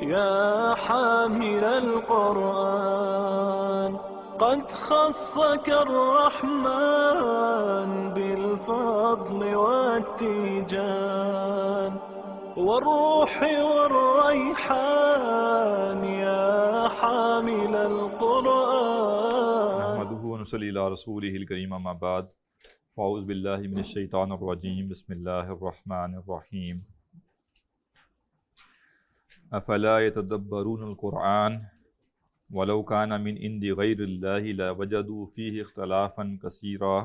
يا حامل القرآن قد خصك الرحمن بالفضل والتيجان والروح والريحان يا حامل القرآن. نحمده ونصلي على رسوله الكريم أما بعد فأعوذ بالله من الشيطان الرجيم بسم الله الرحمن الرحيم. افلا يتدبرون القرآن ولو كان من عند غير الله لوجدوا فيه اختلافا كثيرا.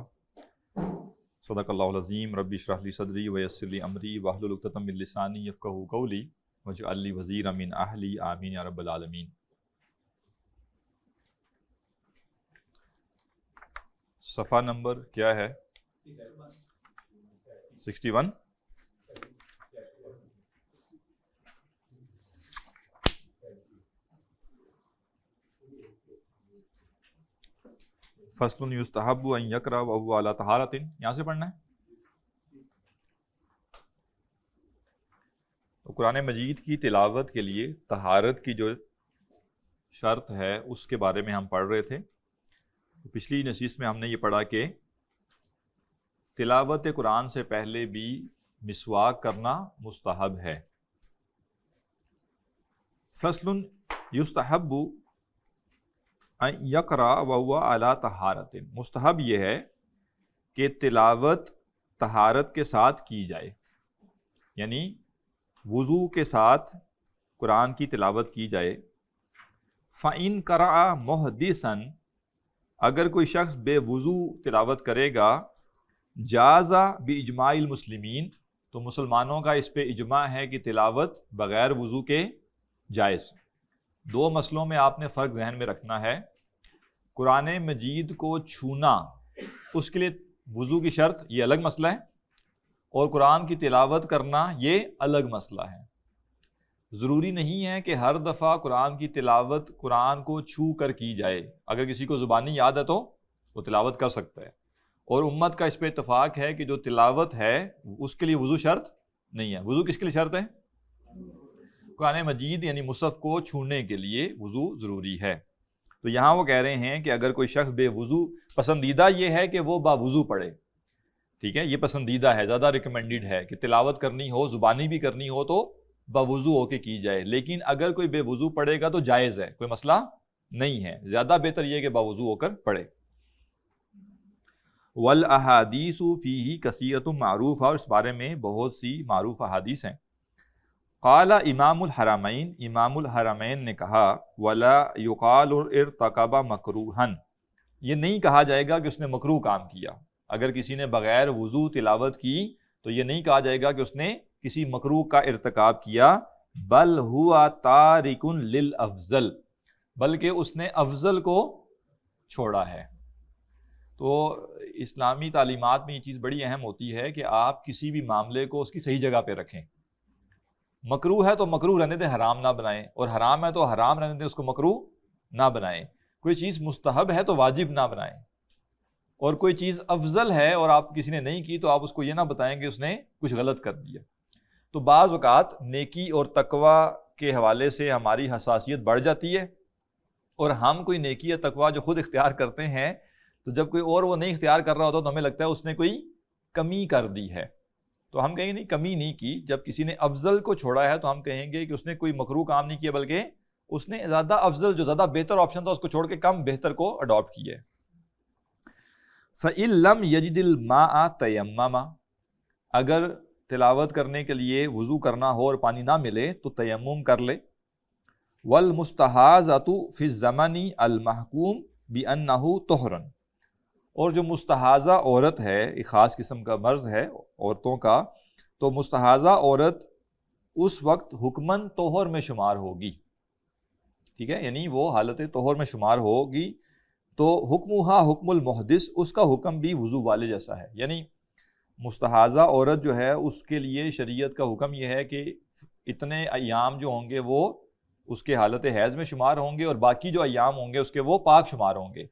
صدق الله العظيم. رب اشرح لي صدري ويسر لي امري واحلل عقدة من لساني يفقهوا قولي واجعل لي وزيرا من اهلي آمين يا رب العالمين. صفحہ نمبر کیا ہے؟ 61. فصل یستحب ان یقرأ وهو علی طہارۃ. یہاں سے پڑھنا ہے. تو قرآن مجید کی تلاوت کے لیے طہارت کی جو شرط ہے اس کے بارے میں ہم پڑھ رہے تھے. پچھلی نشست میں ہم نے یہ پڑھا کہ تلاوت قرآن سے پہلے بھی مسواک کرنا مستحب ہے. فصل یستحب ان یقرأ وهو علی طہارۃ. مستحب یہ ہے کہ تلاوت طہارت کے ساتھ کی جائے، یعنی وضو کے ساتھ قرآن کی تلاوت کی جائے. فَإِن قَرَأَ مُحْدِثًا، اگر کوئی شخص بے وضو تلاوت کرے گا، جاز بِإِجْمَاعِ الْمُسْلِمِین، تو مسلمانوں کا اس پہ اجماع ہے کہ تلاوت بغیر وضو کے جائز. دو مسئلوں میں آپ نے فرق ذہن میں رکھنا ہے. قرآن مجید کو چھونا، اس کے لیے وضو کی شرط، یہ الگ مسئلہ ہے، اور قرآن کی تلاوت کرنا یہ الگ مسئلہ ہے. ضروری نہیں ہے کہ ہر دفعہ قرآن کی تلاوت قرآن کو چھو کر کی جائے. اگر کسی کو زبانی یاد ہے تو وہ تلاوت کر سکتا ہے، اور امت کا اس پہ اتفاق ہے کہ جو تلاوت ہے اس کے لیے وضو شرط نہیں ہے. وضو کس کے لیے شرط ہے؟ قرآن مجید یعنی مصحف کو چھونے کے لیے وضو ضروری ہے. تو یہاں وہ کہہ رہے ہیں کہ اگر کوئی شخص بے وضو، پسندیدہ یہ ہے کہ وہ باوضو پڑھے، ٹھیک ہے، یہ پسندیدہ ہے، زیادہ ریکمینڈڈ ہے کہ تلاوت کرنی ہو، زبانی بھی کرنی ہو تو باوضو ہو کے کی جائے. لیکن اگر کوئی بے وضو پڑھے گا تو جائز ہے، کوئی مسئلہ نہیں ہے. زیادہ بہتر یہ کہ باوضو ہو کر پڑھے. والاحادیث فیہ کثیرۃ معروفہ، اور اس بارے میں بہت سی معروف احادیث ہیں. قال امام الحرمین، امام الحرمین نے کہا ولا یقال ارتکب مکروہا، یہ نہیں کہا جائے گا کہ اس نے مکروہ کام کیا. اگر کسی نے بغیر وضو تلاوت کی تو یہ نہیں کہا جائے گا کہ اس نے کسی مکروہ کا ارتکاب کیا. بل ہوا تارک للافضل، بلکہ اس نے افضل کو چھوڑا ہے. تو اسلامی تعلیمات میں یہ چیز بڑی اہم ہوتی ہے کہ آپ کسی بھی معاملے کو اس کی صحیح جگہ پہ رکھیں. مکروہ ہے تو مکروہ رہنے دیں، حرام نہ بنائیں، اور حرام ہے تو حرام رہنے دیں، اس کو مکروہ نہ بنائیں. کوئی چیز مستحب ہے تو واجب نہ بنائیں، اور کوئی چیز افضل ہے اور آپ کسی نے نہیں کی تو آپ اس کو یہ نہ بتائیں کہ اس نے کچھ غلط کر دیا. تو بعض اوقات نیکی اور تقوی کے حوالے سے ہماری حساسیت بڑھ جاتی ہے، اور ہم کوئی نیکی یا تقوی جو خود اختیار کرتے ہیں تو جب کوئی اور وہ نہیں اختیار کر رہا ہوتا تو ہمیں لگتا ہے اس نے کوئی کمی کر دی ہے. تو ہم کہیں گے نہیں، کمی نہیں کی. جب کسی نے افضل کو چھوڑا ہے تو ہم کہیں گے کہ اس نے کوئی مکروہ کام نہیں کیا، بلکہ اس نے زیادہ افضل، جو زیادہ بہتر آپشن تھا، اس کو چھوڑ کے کم بہتر کو اڈاپٹ کیا ہے. فَإِن لَّمْ يَجِدِ الْمَاءَ تَيَمَّمَ، اگر تلاوت کرنے کے لیے وضو کرنا ہو اور پانی نہ ملے تو تیمم کر لے. وَالْمُسْتَحَاذَةُ فِي الزَّمَنِ الْمَحْكُومِ بِأَنَّهُ طُهْرٌ، اور جو مستحاضہ عورت ہے، ایک خاص قسم کا مرض ہے عورتوں کا، تو مستحاضہ عورت اس وقت حکماً طہر میں شمار ہوگی، ٹھیک ہے، یعنی وہ حالت طہر میں شمار ہوگی. تو حکمہا حکم المحدث، اس کا حکم بھی وضو والے جیسا ہے. یعنی مستحاضہ عورت جو ہے اس کے لیے شریعت کا حکم یہ ہے کہ اتنے ایام جو ہوں گے وہ اس کے حالت حیض میں شمار ہوں گے، اور باقی جو ایام ہوں گے اس کے وہ پاک شمار ہوں گے.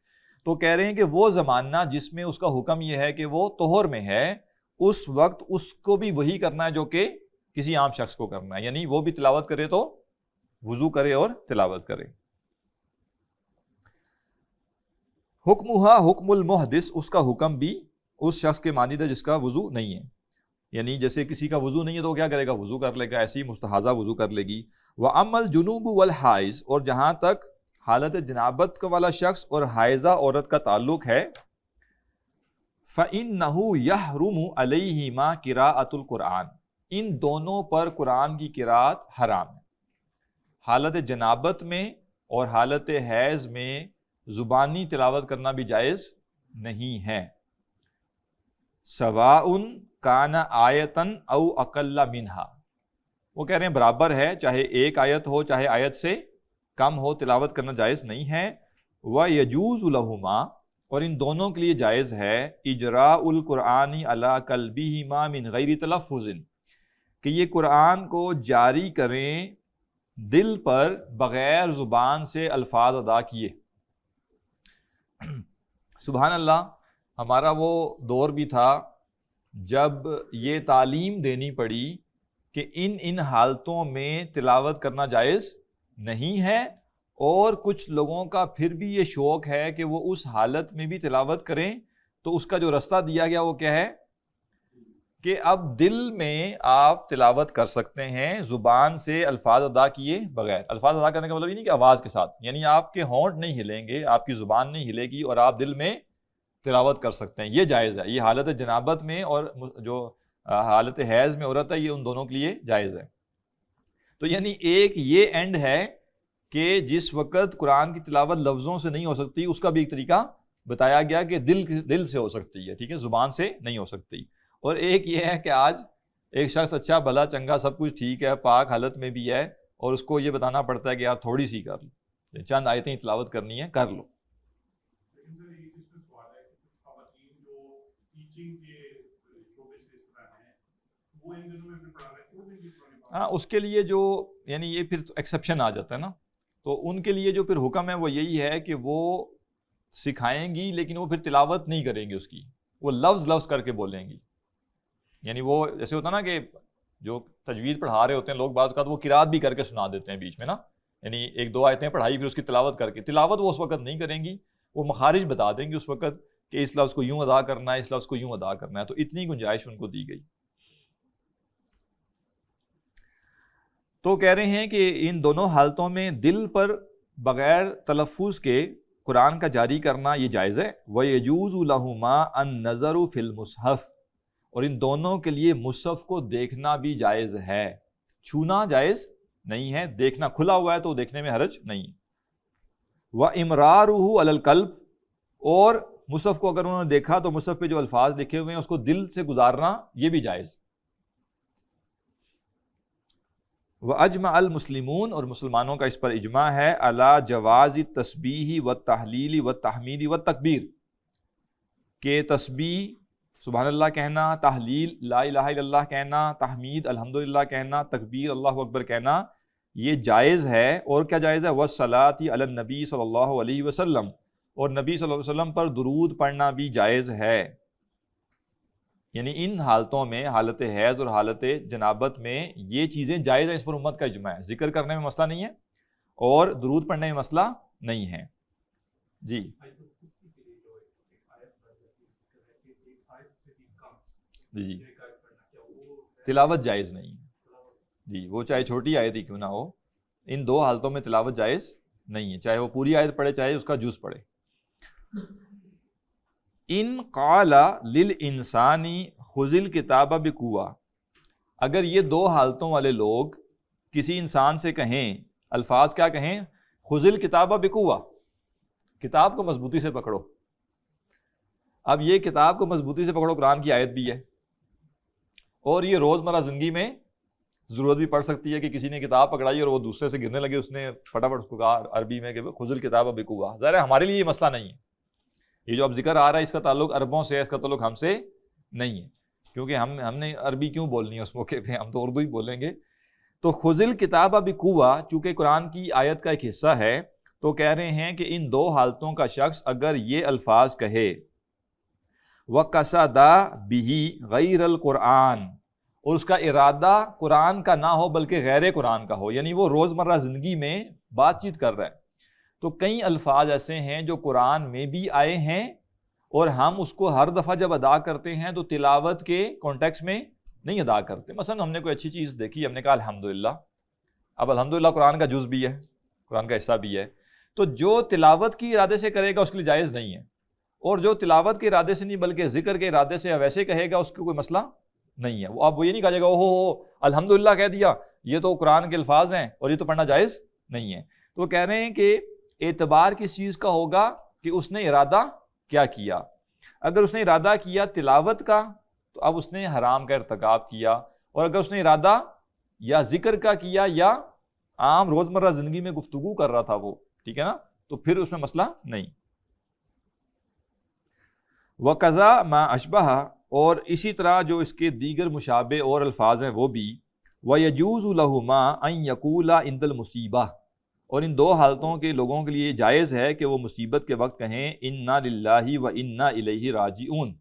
تو کہہ رہے ہیں کہ وہ زمانہ جس میں اس کا حکم یہ ہے کہ وہ طہر میں ہے، اس وقت اس کو بھی وہی کرنا ہے جو کہ کسی عام شخص کو کرنا ہے. یعنی وہ بھی تلاوت کرے تو وضو کرے اور تلاوت کرے۔ حکمہا حکم المحدث، اس کا حکم بھی اس شخص کے مانند ہے جس کا وضو نہیں ہے، یعنی جیسے کسی کا وضو نہیں ہے تو وہ کیا کرے گا، وضو کر لے گا، ایسی مستحاضہ وضو کر لے گی۔ وَأَمَّا الْجُنُوبُ وَالْحَائِض، اور جہاں تک حالت جنابت والا شخص اور حائضہ عورت کا تعلق ہے، فَإِنَّهُ يَحْرُمُ عَلَيْهِمَا قِرَاءَةُ الْقُرْآنِ، ان دونوں پر قرآن کی قرات حرام ہے۔ حالت جنابت میں اور حالت حیض میں زبانی تلاوت کرنا بھی جائز نہیں ہے، سواء کان آیتن او اقل منہا، وہ کہہ رہے ہیں برابر ہے، چاہے ایک آیت ہو چاہے آیت سے کم ہو، تلاوت کرنا جائز نہیں ہے۔ وَيَجُوزُ لَهُمَا، اور ان دونوں کے لیے جائز ہے، اجراء القرآن علی قلبہما من غیر تلفظ، کہ یہ قرآن کو جاری کریں دل پر بغیر زبان سے الفاظ ادا کیے۔ سبحان اللہ، ہمارا وہ دور بھی تھا جب یہ تعلیم دینی پڑی کہ ان حالتوں میں تلاوت کرنا جائز نہیں ہے، اور کچھ لوگوں کا پھر بھی یہ شوق ہے کہ وہ اس حالت میں بھی تلاوت کریں، تو اس کا جو رستہ دیا گیا وہ کیا ہے کہ اب دل میں آپ تلاوت کر سکتے ہیں زبان سے الفاظ ادا کیے بغیر۔ الفاظ ادا کرنے کا مطلب یہ نہیں کہ آواز کے ساتھ، یعنی آپ کے ہونٹ نہیں ہلیں گے، آپ کی زبان نہیں ہلے گی، اور آپ دل میں تلاوت کر سکتے ہیں، یہ جائز ہے۔ یہ حالت جنابت میں اور جو حالت حیض میں عورت ہے، یہ ان دونوں کے لیے جائز ہے۔ تو یعنی ایک یہ اینڈ ہے کہ جس وقت قرآن کی تلاوت لفظوں سے نہیں ہو سکتی، اس کا بھی ایک طریقہ بتایا گیا کہ دل سے ہو سکتی ہے، ٹھیک ہے، زبان سے نہیں ہو سکتی۔ اور ایک یہ ہے کہ آج ایک شخص اچھا بھلا چنگا سب کچھ ٹھیک ہے، پاک حالت میں بھی ہے، اور اس کو یہ بتانا پڑتا ہے کہ یار تھوڑی سی کر لو، چند آیتیں تلاوت کرنی ہے کر لو۔ ہاں، اس کے لیے جو یعنی یہ پھر ایکسیپشن آ جاتا ہے نا، تو ان کے لیے جو پھر حکم ہے وہ یہی ہے کہ وہ سکھائیں گی لیکن وہ پھر تلاوت نہیں کریں گی، اس کی وہ لفظ کر کے بولیں گی۔ یعنی وہ جیسے ہوتا نا کہ جو تجوید پڑھا رہے ہوتے ہیں لوگ، بعض اوقات وہ قرات بھی کر کے سنا دیتے ہیں بیچ میں نا، یعنی ایک دو آیتیں پڑھائی پھر اس کی تلاوت کر کے، تلاوت وہ اس وقت نہیں کریں گی، وہ مخارج بتا دیں گے اس وقت کہ اس لفظ کو یوں ادا کرنا ہے، اس لفظ کو یوں ادا کرنا ہے، تو اتنی گنجائش ان کو دی گئی۔ تو کہہ رہے ہیں کہ ان دونوں حالتوں میں دل پر بغیر تلفظ کے قرآن کا جاری کرنا یہ جائز ہے۔ وَيَجُوزُ لَهُمَا النَّظَرُ فِي الْمُصْحَفِ، اور ان دونوں کے لیے مصحف کو دیکھنا بھی جائز ہے، چھونا جائز نہیں ہے، دیکھنا کھلا ہوا ہے تو دیکھنے میں حرج نہیں۔ وَإِمْرَارُهُ عَلَى الْقَلْبِ، اور مصحف کو اگر انہوں نے دیکھا تو مصحف پہ جو الفاظ لکھے ہوئے ہیں اس کو دل سے گزارنا یہ بھی جائز۔ وَأَجْمَعَ الْمُسْلِمُونَ، اور مسلمانوں کا اس پر اجماع ہے، عَلَى جَوَازِ التَّسْبِیحِ وَالتَّحْلِیلِ وَالتَّحْمِیدِ وَالتَّکبِیر، کہ تسبیح سبحان اللہ کہنا، تحلیل لا الہ الا اللہ کہنا، تحمید الحمدللہ کہنا، تکبیر اللہ اکبر کہنا یہ جائز ہے۔ اور کیا جائز ہے؟ وَالصَّلَاةِ عَلَى النَّبِی صلی اللہ علیہ وسلم، اور نبی صلی اللہ علیہ وسلم پر درود پڑھنا بھی جائز ہے۔ یعنی ان حالتوں میں، حالت حیض اور حالت جنابت میں یہ چیزیں جائز ہیں، اس پر امت کا اجماع ہے۔ ذکر کرنے میں مسئلہ نہیں ہے اور درود پڑھنے میں مسئلہ نہیں ہے۔ جی جی، تلاوت جائز نہیں ہے جی، وہ چاہے چھوٹی آیت ہی کیوں نہ ہو، ان دو حالتوں میں تلاوت جائز نہیں ہے، چاہے وہ پوری آیت پڑھے چاہے اس کا جز پڑھے۔ ان قال للانسان خذ الکتاب بقوہ، اگر یہ دو حالتوں والے لوگ کسی انسان سے کہیں، الفاظ کیا کہیں؟ خذ الکتاب بقوہ، کتاب کو مضبوطی سے پکڑو۔ اب یہ کتاب کو مضبوطی سے پکڑو قرآن کی آیت بھی ہے، اور یہ روزمرہ زندگی میں ضرورت بھی پڑ سکتی ہے کہ کسی نے کتاب پکڑائی اور وہ دوسرے سے گرنے لگے، اس نے فٹافٹ اس کو کہا عربی میں کہ خذ الکتاب بقوہ۔ ظاہر ہے ہمارے لیے یہ مسئلہ نہیں ہے، یہ جو اب ذکر آ رہا ہے اس کا تعلق عربوں سے ہے، اس کا تعلق ہم سے نہیں ہے، کیونکہ ہم نے عربی کیوں بولنی ہے اس موقع پہ، ہم تو اردو ہی بولیں گے۔ تو خذ الکتاب بقوہ چونکہ قرآن کی آیت کا ایک حصہ ہے، تو کہہ رہے ہیں کہ ان دو حالتوں کا شخص اگر یہ الفاظ کہے وَقَصَدَ بِهِ غَيْرَ الْقُرْآنِ، اور اس کا ارادہ قرآن کا نہ ہو بلکہ غیر قرآن کا ہو، یعنی وہ روزمرہ زندگی میں بات چیت کر رہا ہے، تو کئی الفاظ ایسے ہیں جو قرآن میں بھی آئے ہیں اور ہم اس کو ہر دفعہ جب ادا کرتے ہیں تو تلاوت کے کانٹیکس میں نہیں ادا کرتے۔ مثلا ہم نے کوئی اچھی چیز دیکھی، ہم نے کہا الحمدللہ، اب الحمدللہ قرآن کا جز بھی ہے، قرآن کا حصہ بھی ہے، تو جو تلاوت کی ارادے سے کرے گا اس کے لیے جائز نہیں ہے، اور جو تلاوت کے ارادے سے نہیں بلکہ ذکر کے ارادے سے ویسے کہے گا اس کو کوئی مسئلہ نہیں ہے۔ وہ اب وہ یہ نہیں کہا جائے گا اوہ الحمدللہ کہہ دیا، یہ تو قرآن کے الفاظ ہیں اور یہ تو پڑھنا جائز نہیں ہے۔ تو وہ کہہ رہے ہیں کہ اعتبار کس چیز کا ہوگا کہ اس نے ارادہ کیا کیا۔ اگر اس نے ارادہ کیا تلاوت کا تو اب اس نے حرام کا ارتکاب کیا، اور اگر اس نے ارادہ یا ذکر کا کیا یا عام روزمرہ زندگی میں گفتگو کر رہا تھا وہ، ٹھیک ہے نا، تو پھر اس میں مسئلہ نہیں۔ وَقَضَا مَا أَشْبَهَ، اور اسی طرح جو اس کے دیگر مشابہ اور الفاظ ہیں وہ بھی، وَيَجُوزُ لَهُمَا أَن يَقُولَ عِندَ الْمُصِيبَةِ، اور ان دو حالتوں کے لوگوں کے لیے جائز ہے کہ وہ مصیبت کے وقت کہیں اِنَّا لِلَّهِ وَإِنَّا إِلَيْهِ رَاجِعُونَ۔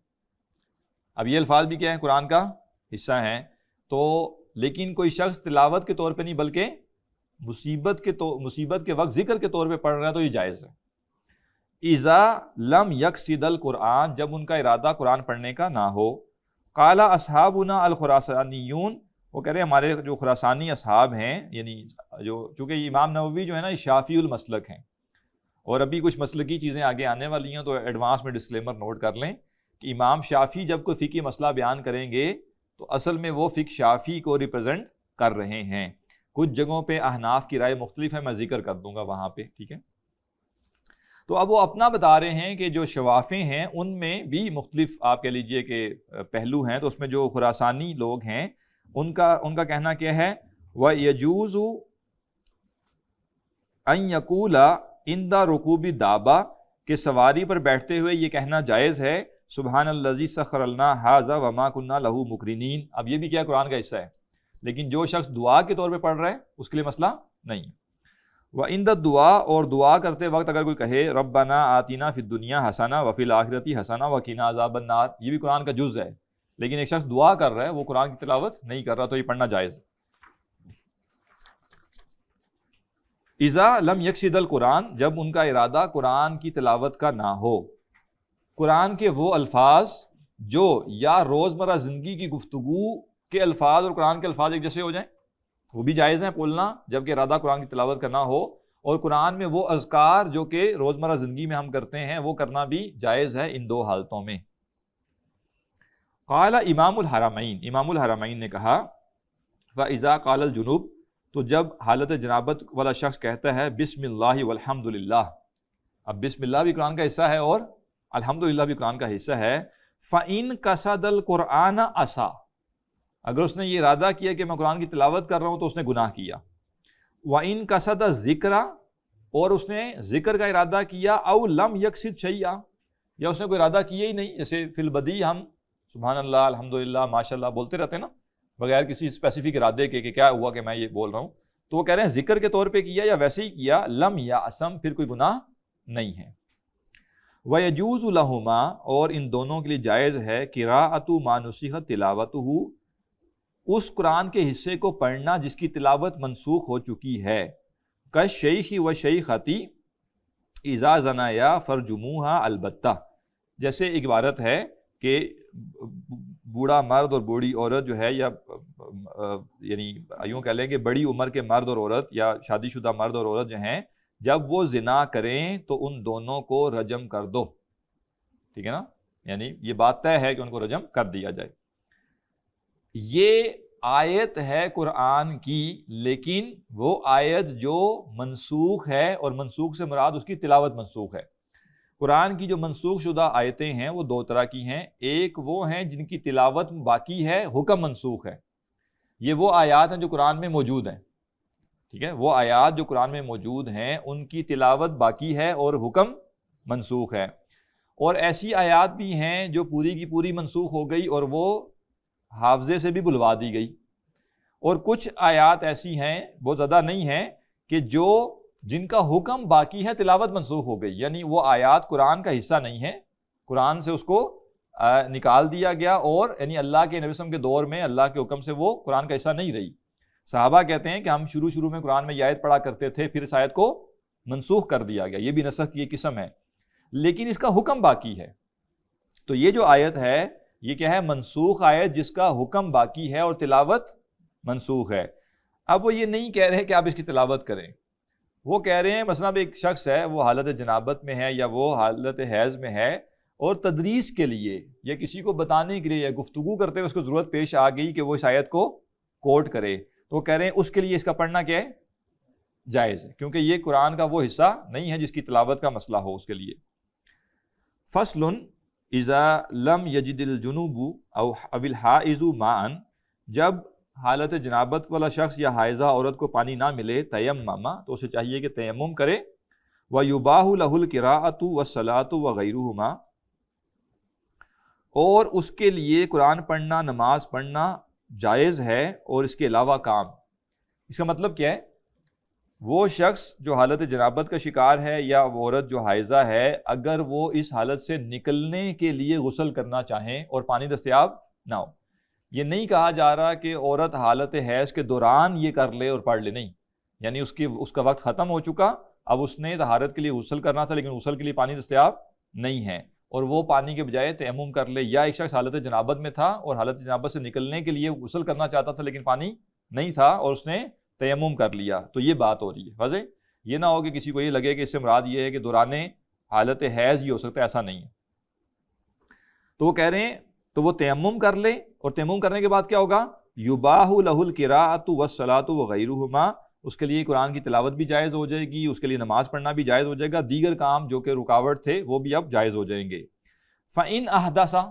اب یہ الفاظ بھی کیا ہیں؟ قرآن کا حصہ ہیں، تو لیکن کوئی شخص تلاوت کے طور پہ نہیں بلکہ مصیبت کے وقت ذکر کے طور پہ پڑھ رہا ہے تو یہ جائز ہے۔ اذا لم یقصد القرآن، جب ان کا ارادہ قرآن پڑھنے کا نہ ہو۔ قال اصحابنا الخراسانیون، وہ کہہ رہے ہیں ہمارے جو خراسانی اصحاب ہیں، یعنی جو چونکہ امام نووی جو ہے نا شافعی المسلک ہیں، اور ابھی کچھ مسلکی چیزیں آگے آنے والی ہیں تو ایڈوانس میں ڈسکلیمر نوٹ کر لیں کہ امام شافعی جب کوئی فقہی مسئلہ بیان کریں گے تو اصل میں وہ فقہ شافعی کو ریپرزینٹ کر رہے ہیں۔ کچھ جگہوں پہ احناف کی رائے مختلف ہے، میں ذکر کر دوں گا وہاں پہ، ٹھیک ہے۔ تو اب وہ اپنا بتا رہے ہیں کہ جو شوافع ہیں ان میں بھی مختلف آپ کہہ لیجئے کہ پہلو ہیں، تو اس میں جو خراسانی لوگ ہیں ان کا کہنا کیا ہے، وَيَجُوزُ أَن يَقُولَ عِنْدَ رُكُوبِ الدَّابَّةِ، کہ سواری پر بیٹھتے ہوئے یہ کہنا جائز ہے سبحان الذی سخر لنا ھذا وما كنا له مقرنین۔ اب یہ بھی کیا قرآن کا حصہ ہے، لیکن جو شخص دعا کے طور پہ پڑھ رہا ہے اس کے لیے مسئلہ نہیں۔ وَعِنْدَ الدُّعَاء، اور دعا کرتے وقت اگر کوئی کہے ربنا آتنا فی الدنیا حسنہ وفی الآخرۃ حسنہ وقنا عذاب النار، یہ بھی قرآن کا جز ہے، لیکن ایک شخص دعا کر رہا ہے وہ قرآن کی تلاوت نہیں کر رہا تو یہ پڑھنا جائز ہے۔ اذا لم یقصد القرآن، جب ان کا ارادہ قرآن کی تلاوت کا نہ ہو۔ قرآن کے وہ الفاظ جو یا روزمرہ زندگی کی گفتگو کے الفاظ اور قرآن کے الفاظ ایک جیسے ہو جائیں وہ بھی جائز ہیں بولنا جبکہ ارادہ قرآن کی تلاوت کا نہ ہو، اور قرآن میں وہ اذکار جو کہ روزمرہ زندگی میں ہم کرتے ہیں وہ کرنا بھی جائز ہے ان دو حالتوں میں۔ قال امام الحرمین، امام الحرمین نے کہا فَإِذَا قَالَ الْجُنُوب، تو جب حالت جنابت والا شخص کہتا ہے بسم اللہ والحمد للہ، اب بسم اللہ بھی قرآن کا حصہ ہے اور الحمدللہ بھی قرآن کا حصہ ہے، فَإِن قَصَدَ الْقُرْآنَ عَصَا، اگر اس نے یہ ارادہ کیا کہ میں قرآن کی تلاوت کر رہا ہوں تو اس نے گناہ کیا۔ وَإِن قَصَدَ الذِّکْرَ، اور اس نے ذکر کا ارادہ کیا، او لم یقصد شیئا، یا اس نے کوئی ارادہ کیا ہی نہیں، جیسے فی البدی ہم سبحان اللہ الحمدللہ ماشاءاللہ بولتے رہتے ہیں نا بغیر کسی اسپیسیفک ارادے کے کہ کیا ہوا کہ میں یہ بول رہا ہوں، تو وہ کہہ رہے ہیں ذکر کے طور پہ کیا یا ویسے ہی کیا، لم یعصم، پھر کوئی گناہ نہیں ہے۔ وَيَجُوزُ لَهُمَا، اور ان دونوں کے لیے جائز ہے قراءۃ ما نسخ تلاوتہ، اس قرآن کے حصے کو پڑھنا جس کی تلاوت منسوخ ہو چکی ہے، کالشیخ والشیخۃ اذا زنایا فرجموہا البتہ، جیسے ایک عبارت ہے کہ بوڑھا مرد اور بوڑھی عورت جو ہے، یا یعنی یوں کہہ لیں کہ بڑی عمر کے مرد اور عورت یا شادی شدہ مرد اور عورت جو ہیں جب وہ زنا کریں تو ان دونوں کو رجم کر دو، ٹھیک ہے نا، یعنی یہ بات طے ہے کہ ان کو رجم کر دیا جائے۔ یہ آیت ہے قرآن کی، لیکن وہ آیت جو منسوخ ہے، اور منسوخ سے مراد اس کی تلاوت منسوخ ہے۔ قرآن کی جو منسوخ شدہ آیتیں ہیں وہ دو طرح کی ہیں، ایک وہ ہیں جن کی تلاوت باقی ہے، حکم منسوخ ہے، یہ وہ آیات ہیں جو قرآن میں موجود ہیں، ٹھیک ہے، وہ آیات جو قرآن میں موجود ہیں ان کی تلاوت باقی ہے اور حکم منسوخ ہے۔ اور ایسی آیات بھی ہیں جو پوری کی پوری منسوخ ہو گئی اور وہ حافظے سے بھی بلوا دی گئی، اور کچھ آیات ایسی ہیں وہ زیادہ نہیں ہیں کہ جن کا حکم باقی ہے، تلاوت منسوخ ہو گئی، یعنی وہ آیات قرآن کا حصہ نہیں ہے، قرآن سے اس کو نکال دیا گیا، اور یعنی اللہ کے نبی صلی اللہ علیہ وسلم کے دور میں اللہ کے حکم سے وہ قرآن کا حصہ نہیں رہی۔ صحابہ کہتے ہیں کہ ہم شروع میں قرآن میں یہ آیت پڑھا کرتے تھے، پھر اس آیت کو منسوخ کر دیا گیا، یہ بھی نسخ کی ایک قسم ہے، لیکن اس کا حکم باقی ہے۔ تو یہ جو آیت ہے یہ کیا ہے؟ منسوخ آیت جس کا حکم باقی ہے اور تلاوت منسوخ ہے۔ اب وہ یہ نہیں کہہ رہے کہ آپ اس کی تلاوت کریں، وہ کہہ رہے ہیں مثلا ایک شخص ہے، وہ حالت جنابت میں ہے یا وہ حالت حیض میں ہے، اور تدریس کے لیے یا کسی کو بتانے کے لیے یا گفتگو کرتے ہوئے اس کو ضرورت پیش آ گئی کہ وہ اس آیت کو کوٹ کرے، تو وہ کہہ رہے ہیں اس کے لیے اس کا پڑھنا کیا ہے؟ جائز ہے، کیونکہ یہ قرآن کا وہ حصہ نہیں ہے جس کی تلاوت کا مسئلہ ہو اس کے لیے۔ فصل اذا لم یجد الجنوب او الحائض ماء، جب حالت جنابت والا شخص یا حائضہ عورت کو پانی نہ ملے، تیمم، تو اسے چاہیے کہ تیمم کرے، وَيُبَاحُ لَهُ الْقِرَاءَةُ وَالصَّلَاةُ وَغَيْرُهُمَا، اور اس کے لیے قرآن پڑھنا، نماز پڑھنا جائز ہے، اور اس کے علاوہ کام۔ اس کا مطلب کیا ہے؟ وہ شخص جو حالت جنابت کا شکار ہے یا وہ عورت جو حائضہ ہے، اگر وہ اس حالت سے نکلنے کے لیے غسل کرنا چاہیں اور پانی دستیاب نہ ہو، یہ نہیں کہا جا رہا کہ عورت حالت حیض کے دوران یہ کر لے اور پڑھ لے، نہیں، یعنی اس کا وقت ختم ہو چکا، اب اس نے طہارت کے لیے غسل کرنا تھا لیکن غسل کے لیے پانی دستیاب نہیں ہے، اور وہ پانی کے بجائے تیمم کر لے، یا ایک شخص حالت جنابت میں تھا اور حالت جنابت سے نکلنے کے لیے غسل کرنا چاہتا تھا لیکن پانی نہیں تھا اور اس نے تیمم کر لیا، تو یہ بات ہو رہی ہے۔ واضح؟ یہ نہ ہو کہ کسی کو یہ لگے کہ اس سے مراد یہ ہے کہ دوران حالت حیض ہی ہو سکتا ہے، ایسا نہیں ہے۔ تو وہ کہہ رہے ہیں تو وہ تیمم کر لے، اور تیمم کرنے کے بعد کیا ہوگا؟ یباح لہ القراءۃ والصلاۃ وغیرہما، اس کے لیے قرآن کی تلاوت بھی جائز ہو جائے گی، اس کے لیے نماز پڑھنا بھی جائز ہو جائے گا، دیگر کام جو کہ رکاوٹ تھے وہ بھی اب جائز ہو جائیں گے۔ فَإِنْ أَحْدَثَ،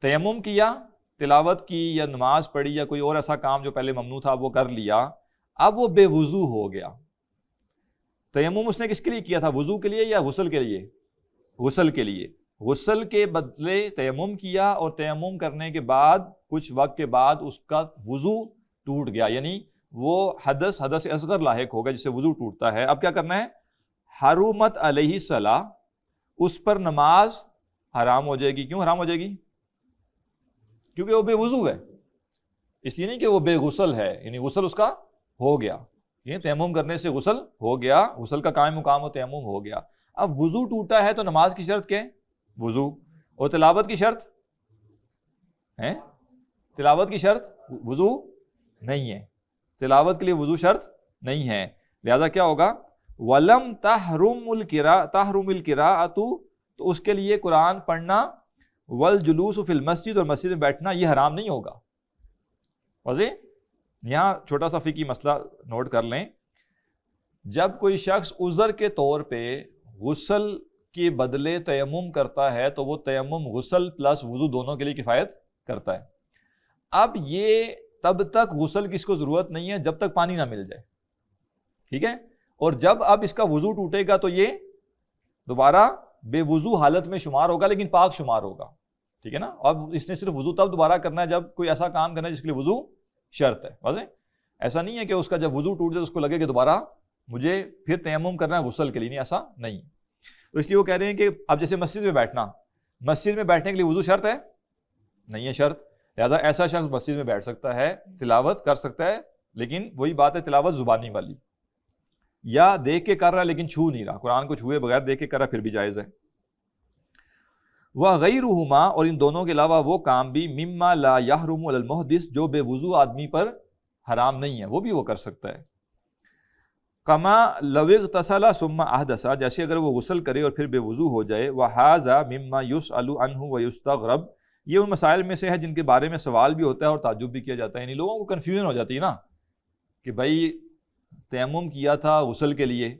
تیمم کیا، تلاوت کی یا نماز پڑھی یا کوئی اور ایسا کام جو پہلے ممنوع تھا وہ کر لیا، اب وہ بے وضو ہو گیا۔ تیمم اس نے کس کے لیے کیا تھا؟ وضو کے لیے یا غسل کے لیے؟ غسل کے لیے۔ غسل کے بدلے تیمم کیا، اور تیمم کرنے کے بعد کچھ وقت کے بعد اس کا وضو ٹوٹ گیا، یعنی وہ حدث اصغر لاحق ہو گیا جس سے وضو ٹوٹتا ہے۔ اب کیا کرنا ہے؟ حرمت علیہ الصلاۃ، اس پر نماز حرام ہو جائے گی۔ کیوں حرام ہو جائے گی؟ کیونکہ وہ بے وضو ہے، اس لیے نہیں کہ وہ بے غسل ہے، یعنی غسل اس کا ہو گیا، یہ تیمم کرنے سے غسل ہو گیا، غسل کا قائم مقام و تیمم ہو گیا۔ اب وضو ٹوٹا ہے تو نماز کی شرط کیا ہے؟ وضو، اور تلاوت کی شرط ہے؟ تلاوت کی شرط وضو نہیں ہے، تلاوت کے لیے وضو شرط نہیں ہے، لہذا کیا ہوگا؟ وَلَمْ تَحْرُمِ الْقِرَاءَةُ، تو اس کے لیے قرآن پڑھنا، وَالْجُلُوسُ فِي الْمَسْجِدِ، اور مسجد میں بیٹھنا یہ حرام نہیں ہوگا۔ واضح؟ یہاں چھوٹا سا فقہی مسئلہ نوٹ کر لیں، جب کوئی شخص عذر کے طور پہ غسل کے بدلے تیمم کرتا ہے تو وہ تیمم غسل پلس وضو دونوں کے لیے کفایت کرتا ہے۔ اب یہ تب تک غسل کی اس کو ضرورت نہیں ہے جب تک پانی نہ مل جائے، ٹھیک ہے؟ اور جب اب اس کا وضو ٹوٹے گا تو یہ دوبارہ بے وضو حالت میں شمار ہوگا لیکن پاک شمار ہوگا، ٹھیک ہے نا؟ اب اس نے صرف وضو تب دوبارہ کرنا ہے جب کوئی ایسا کام کرنا ہے جس کے لیے وضو شرط ہے۔ واضح؟ ایسا نہیں ہے کہ اس کا جب وضو ٹوٹ جائے تو اس کو لگے کہ دوبارہ مجھے پھر تیمم کرنا ہے غسل کے لیے، نہیں، ایسا نہیں۔ تو اس لیے وہ کہہ رہے ہیں کہ اب جیسے مسجد میں بیٹھنا، مسجد میں بیٹھنے کے لیے وضو شرط ہے؟ نہیں ہے شرط، لہٰذا ایسا شخص مسجد میں بیٹھ سکتا ہے، تلاوت کر سکتا ہے، لیکن وہی بات ہے تلاوت زبانی والی، یا دیکھ کے کر رہا ہے لیکن چھو نہیں رہا، قرآن کو چھوئے بغیر دیکھ کے کر رہا پھر بھی جائز ہے۔ وَغَيْرُهُمَا، اور ان دونوں کے علاوہ وہ کام بھی، مِمَّا لَا يَحْرُمُ عَلَى الْمُحْدِثِ، جو بے وضو آدمی پر حرام نہیں ہے، وہ بھی وہ کر سکتا ہے۔ کما لو اغتسل ثم احدث، جیسے اگر وہ غسل کرے اور پھر بے وضو ہو جائے، وہذا مما يسأل عنه ويستغرب، یہ ان مسائل میں سے ہے جن کے بارے میں سوال بھی ہوتا ہے اور تعجب بھی کیا جاتا ہے، یعنی لوگوں کو کنفیوژن ہو جاتی ہے نا کہ بھائی تیمم کیا تھا غسل کے لیے،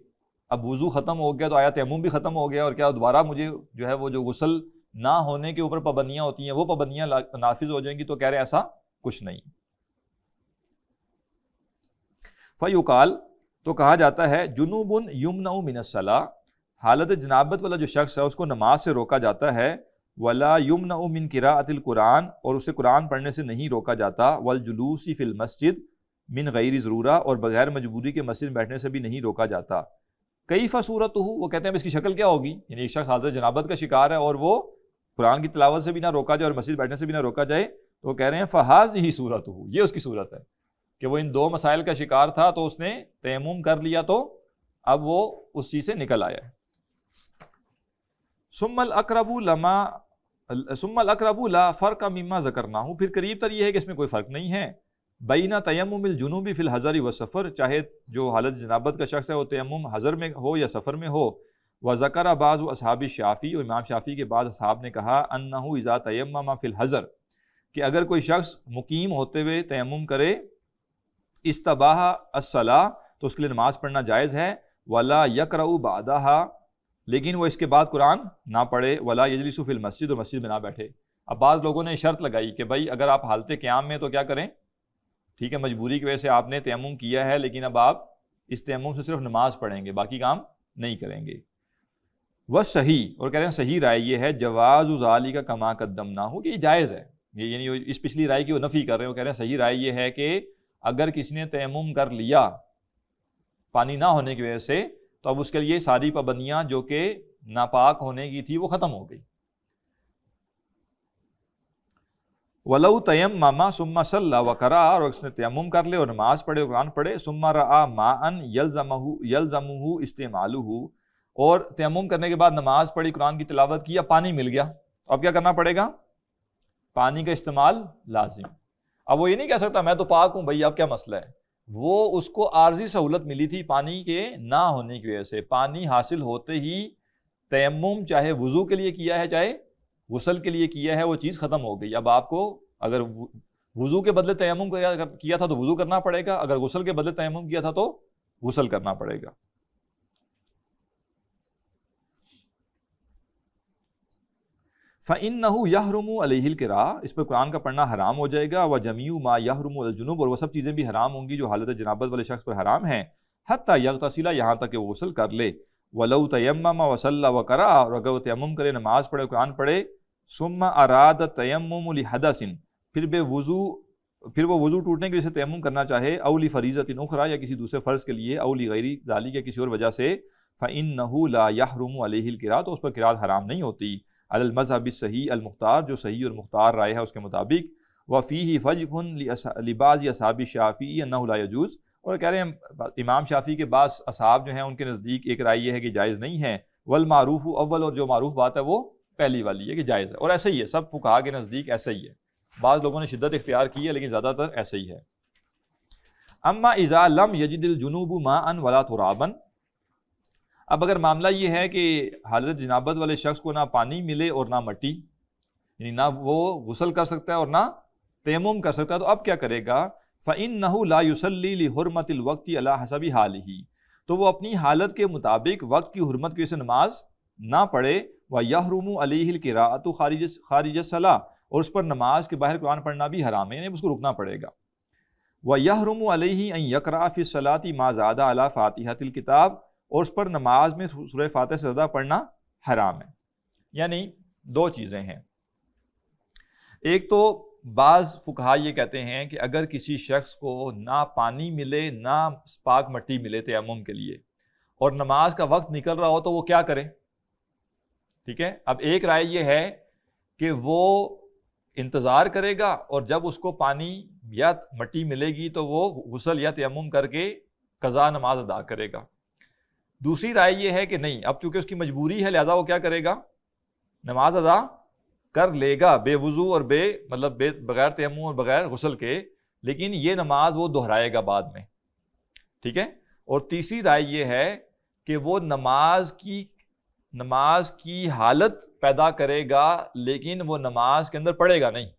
اب وضو ختم ہو گیا تو آیا تیمم بھی ختم ہو گیا، اور کیا دوبارہ مجھے جو ہے وہ جو غسل نہ ہونے کے اوپر پابندیاں ہوتی ہیں وہ پابندیاں نافذ ہو جائیں گی؟ تو کہہ رہے ہیں ایسا کچھ نہیں۔ فیقال، تو کہا جاتا ہے، جنوب یمنع من الصلاۃ، حالت جنابت والا جو شخص ہے اس کو نماز سے روکا جاتا ہے، ولا یمنع من قراءۃ القرآن، اور اسے قرآن پڑھنے سے نہیں روکا جاتا، والجلوس فی المسجد من غیر ضرورہ، اور بغیر مجبوری کے مسجد میں بیٹھنے سے بھی نہیں روکا جاتا۔ کیف صورتہ، وہ کہتے ہیں اس کی شکل کیا ہوگی؟ یعنی ایک شخص حالت جنابت کا شکار ہے اور وہ قرآن کی تلاوت سے بھی نہ روکا جائے اور مسجد بیٹھنے سے بھی نہ روکا جائے، تو وہ کہہ رہے ہیں فہذہ صورتہ، یہ اس کی صورت ہے کہ وہ ان دو مسائل کا شکار تھا تو اس نے تیمم کر لیا تو اب وہ اس چیز سے نکل آیا ہے۔ ثم الاقرب لا فرق مما ذکرناہ، پھر قریب تر یہ ہے کہ اس میں کوئی فرق نہیں ہے بین تیمم الجنوب فی الحضر والسفر، چاہے جو حالت جنابت کا شخص ہے وہ تیمم حضر میں ہو یا سفر میں ہو۔ وذکر بعض اصحاب الشافعی، اور امام شافعی کے بعض اصحاب نے کہا انہ اذا تیمم فی الحضر، کہ اگر کوئی شخص مقیم ہوتے ہوئے تیمم کرے استباح الصلاۃ، تو اس کے لیے نماز پڑھنا جائز ہے، ولا یقرأ بعدہا، لیکن وہ اس کے بعد قرآن نہ پڑھے، ولا یجلس فی المسجد، اور مسجد میں نہ بیٹھے۔ اب بعض لوگوں نے شرط لگائی کہ بھائی اگر آپ حالت قیام میں تو کیا کریں، ٹھیک ہے مجبوری کی وجہ سے آپ نے تیمم کیا ہے، لیکن اب آپ اس تیمم سے صرف نماز پڑھیں گے، باقی کام نہیں کریں گے۔ وصحیح، اور کہہ رہے ہیں صحیح رائے یہ ہے جواز ذالک کما قدمناہ، کہ یہ جائز ہے، یہ یعنی اس پچھلی رائے کی وہ نفی کر رہے ہیں، وہ کہہ رہے ہیں صحیح رائے یہ ہے کہ اگر کسی نے تیمم کر لیا پانی نہ ہونے کی وجہ سے، تو اب اس کے لیے ساری پابندیاں جو کہ ناپاک ہونے کی تھی وہ ختم ہو گئی۔ وَلَوْ تَيَمَّمَ ثُمَّ صَلَّى وَقَرَأَ، اور اس نے تیمم کر لے اور نماز پڑھے اور قرآن پڑھے، ثُمَّ رَأَى مَاءً يَلْزَمُهُ اسْتِعْمَالُهُ، اور تیمم کرنے کے بعد نماز پڑھی، قرآن کی تلاوت کی، اب پانی مل گیا، اب کیا کرنا پڑے گا، پانی کا استعمال لازم۔ اب وہ یہ نہیں کہہ سکتا میں تو پاک ہوں بھائی اب کیا مسئلہ ہے، وہ اس کو عارضی سہولت ملی تھی پانی کے نہ ہونے کی وجہ سے، پانی حاصل ہوتے ہی تیمم چاہے وضو کے لیے کیا ہے چاہے غسل کے لیے کیا ہے، وہ چیز ختم ہو گئی۔ اب آپ کو اگر وضو کے بدلے تیمم کیا تھا تو وضو کرنا پڑے گا، اگر غسل کے بدلے تیمم کیا تھا تو غسل کرنا پڑے گا۔ فَإِنَّهُ يَحْرُمُ عَلَيْهِ الْقِرَاءَ، اس پر قرآن کا پڑھنا حرام ہو جائے گا، وَجَمِيعُ مَا يَحْرُمُ عَلَى الْجُنُوبِ، اور وہ سب چیزیں بھی حرام ہوں گی جو حالت جنابت والے شخص پر حرام ہیں، حَتَّى يَغْتَسِلَ، یہاں تک کہ وہ غسل کر لے، وَلَوْ تَيَمَّمَ وَصَلَّى وَقَرَأَ، اور اگر وہ تیمم کرے نماز پڑھے قرآن پڑھے، ثُمَّ أَرَادَ التَّيَمُّمُ لِحَدَثٍ، پھر وہ وضو ٹوٹنے کی وجہ سے تیمم کرنا چاہے، أَوْ لِفَرِيضَةٍ أُخْرَى، یا کسی دوسرے فرض کے لیے، أَوْ لِغَيْرِ ذَلِكَ، یا کسی اور وجہ سے، فَإِنَّهُ لَا يَحْرُمُ عَلَيْهِ الْقِرَاءَ، تو اس پر قرات حرام نہیں ہوتی، علی المذہب الصحیح المختار، جو صحیح اور مختار رائے ہے اس کے مطابق، وفیہ فجف لبعض اصحاب الشافعی انہ لا یجوز، اور کہہ رہے ہیں امام شافعی کے بعض اصحاب جو ہیں ان کے نزدیک ایک رائے یہ ہے کہ جائز نہیں ہے، والمعروف اول، اور جو معروف بات ہے وہ پہلی والی ہے کہ جائز ہے، اور ایسا ہی ہے، سب فقہا کے نزدیک ایسا ہی ہے، بعض لوگوں نے شدت اختیار کی ہے لیکن زیادہ تر ایسا ہی ہے۔ اما اذا لم یجد الجنوب ماء ولا ترابا، اب اگر معاملہ یہ ہے کہ حالت جنابت والے شخص کو نہ پانی ملے اور نہ مٹی، یعنی نہ وہ غسل کر سکتا ہے اور نہ تیمم کر سکتا ہے، تو اب کیا کرے گا، فَإِنَّهُ لَا يُصَلِّي لِحُرْمَةِ الْوَقْتِ عَلَى حَسَبِ حَالِهِ، تو وہ اپنی حالت کے مطابق وقت کی حرمت کی وجہ سے نماز نہ پڑھے، وَيَحْرُمُ عَلَيْهِ الْقِرَاءَةُ خارج الصَّلَاةِ، اور اس پر نماز کے باہر قرآن پڑھنا بھی حرام ہے، یعنی اس کو رکنا پڑے گا۔ وَيَحْرُمُ عَلَيْهِ أَن يَقْرَأَ فِي الصَّلَاةِ مَا زَادَ عَلَى فَاتِحَةِ الْكِتَابِ، اور اس پر نماز میں سورہ فاتحہ سے زیادہ پڑھنا حرام ہے۔ یعنی دو چیزیں ہیں، ایک تو بعض فقہا یہ کہتے ہیں کہ اگر کسی شخص کو نہ پانی ملے نہ پاک مٹی ملے تیمم کے لیے اور نماز کا وقت نکل رہا ہو تو وہ کیا کرے، ٹھیک ہے، اب ایک رائے یہ ہے کہ وہ انتظار کرے گا اور جب اس کو پانی یا مٹی ملے گی تو وہ غسل یا تیمم کر کے قضا نماز ادا کرے گا۔ دوسری رائے یہ ہے کہ نہیں، اب چونکہ اس کی مجبوری ہے لہذا وہ کیا کرے گا، نماز ادا کر لے گا بے وضو اور بغیر تیمم اور بغیر غسل کے، لیکن یہ نماز وہ دہرائے گا بعد میں، ٹھیک ہے۔ اور تیسری رائے یہ ہے کہ وہ نماز کی حالت پیدا کرے گا لیکن وہ نماز کے اندر پڑھے گا نہیں،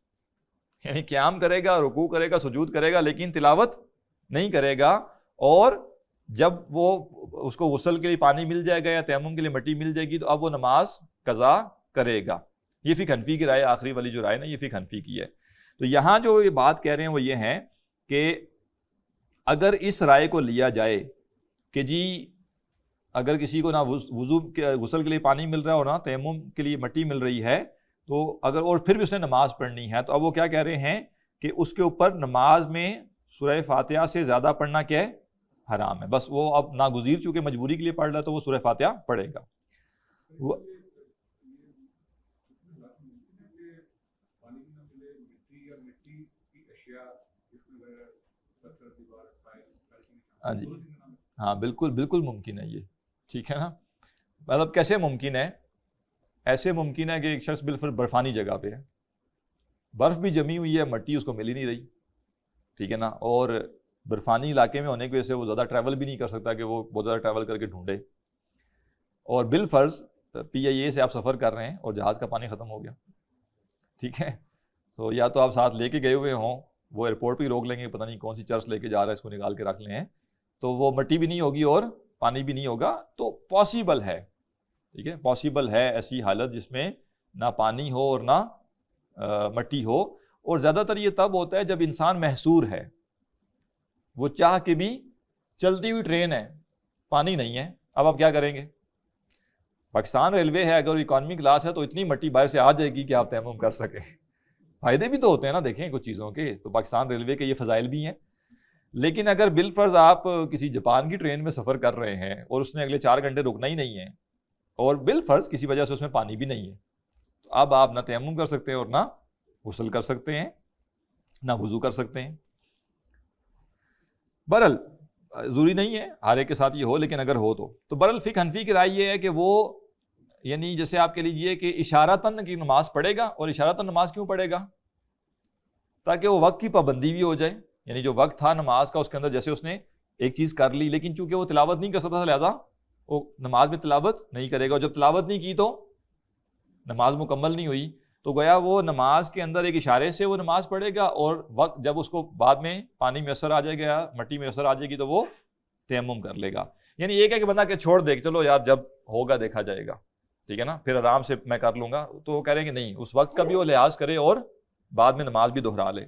یعنی قیام کرے گا، رکوع کرے گا، سجود کرے گا، لیکن تلاوت نہیں کرے گا، اور جب وہ اس کو غسل کے لیے پانی مل جائے گا یا تیمم کے لیے مٹی مل جائے گی تو اب وہ نماز قضا کرے گا۔ یہ فقہ حنفی کی رائے، آخری والی جو رائے نا یہ فقہ حنفی کی ہے۔ تو یہاں جو یہ بات کہہ رہے ہیں وہ یہ ہے کہ اگر اس رائے کو لیا جائے کہ جی اگر کسی کو نہ وضو غسل کے لیے پانی مل رہا ہے اور نہ تیمم کے لیے مٹی مل رہی ہے تو اگر اور پھر بھی اس نے نماز پڑھنی ہے تو اب وہ کیا کہہ رہے ہیں کہ اس کے اوپر نماز میں سورہ فاتحہ سے زیادہ پڑھنا کیا ہے، حرام ہے، بس وہ اب ناگزیر چونکہ مجبوری کے لیے پڑھ رہا ہے تو وہ سورہ فاتحہ پڑھے گا۔ ہاں جی ہاں بالکل بالکل ممکن ہے یہ، ٹھیک ہے نا. مطلب کیسے ممکن ہے؟ ایسے ممکن ہے کہ ایک شخص بالکل برفانی جگہ پہ ہے، برف بھی جمی ہوئی ہے، مٹی اس کو مل ہی نہیں رہی، ٹھیک ہے نا، اور برفانی علاقے میں ہونے کی وجہ سے وہ زیادہ ٹریول بھی نہیں کر سکتا کہ وہ بہت زیادہ ٹریول کر کے ڈھونڈے. اور بالفرض PIA سے آپ سفر کر رہے ہیں اور جہاز کا پانی ختم ہو گیا، ٹھیک ہے، تو یا تو آپ ساتھ لے کے گئے ہوئے ہوں، وہ ایئرپورٹ پہ روک لیں گے، پتہ نہیں کون سی چرچ لے کے جا رہا ہے، اس کو نکال کے رکھ لیں ہیں، تو وہ مٹی بھی نہیں ہوگی اور پانی بھی نہیں ہوگا. تو پاسبل ہے، ٹھیک ہے، پاسبل ہے ایسی حالت جس میں نہ پانی ہو اور نہ مٹی ہو. اور زیادہ تر یہ تب ہوتا ہے جب انسان محصور ہے، وہ چاہ کے بھی چلتی ہوئی ٹرین ہے، پانی نہیں ہے، اب آپ کیا کریں گے؟ پاکستان ریلوے ہے، اگر اکانومی کلاس ہے تو اتنی مٹی باہر سے آ جائے گی کہ آپ تیمم کر سکیں. فائدے بھی تو ہوتے ہیں نا، دیکھیں کچھ چیزوں کے، تو پاکستان ریلوے کے یہ فضائل بھی ہیں. لیکن اگر بالفرض آپ کسی جاپان کی ٹرین میں سفر کر رہے ہیں اور اس نے اگلے 4 گھنٹے رکنا ہی نہیں ہے، اور بالفرض کسی وجہ سے اس میں پانی بھی نہیں ہے، تو اب آپ نہ تیمم کر سکتے ہیں اور نہ غسل کر سکتے ہیں، نہ وضو کر سکتے ہیں. برحال ضروری نہیں ہے ہر ایک کے ساتھ یہ ہو، لیکن اگر ہو تو برحال فقہ حنفی کی رائے یہ ہے کہ وہ، یعنی جیسے آپ کہہ لیجئے کہ اشارتاً کی نماز پڑھے گا. اور اشارتاً نماز کیوں پڑھے گا؟ تاکہ وہ وقت کی پابندی بھی ہو جائے، یعنی جو وقت تھا نماز کا اس کے اندر جیسے اس نے ایک چیز کر لی، لیکن چونکہ وہ تلاوت نہیں کر سکتا تھا لہذا وہ نماز میں تلاوت نہیں کرے گا، اور جب تلاوت نہیں کی تو نماز مکمل نہیں ہوئی. تو گویا وہ نماز کے اندر ایک اشارے سے وہ نماز پڑھے گا، اور وقت جب اس کو بعد میں پانی میسر آ جائے گا، مٹی میسر آ جائے گی، تو وہ تیمم کر لے گا. یعنی ایک ہے کہ بندہ کہ چھوڑ دے کہ چلو یار جب ہوگا دیکھا جائے گا، ٹھیک ہے نا، پھر آرام سے میں کر لوں گا. تو وہ کہہ رہے ہیں کہ نہیں، اس وقت کا بھی وہ لحاظ کرے اور بعد میں نماز بھی دہرا لے.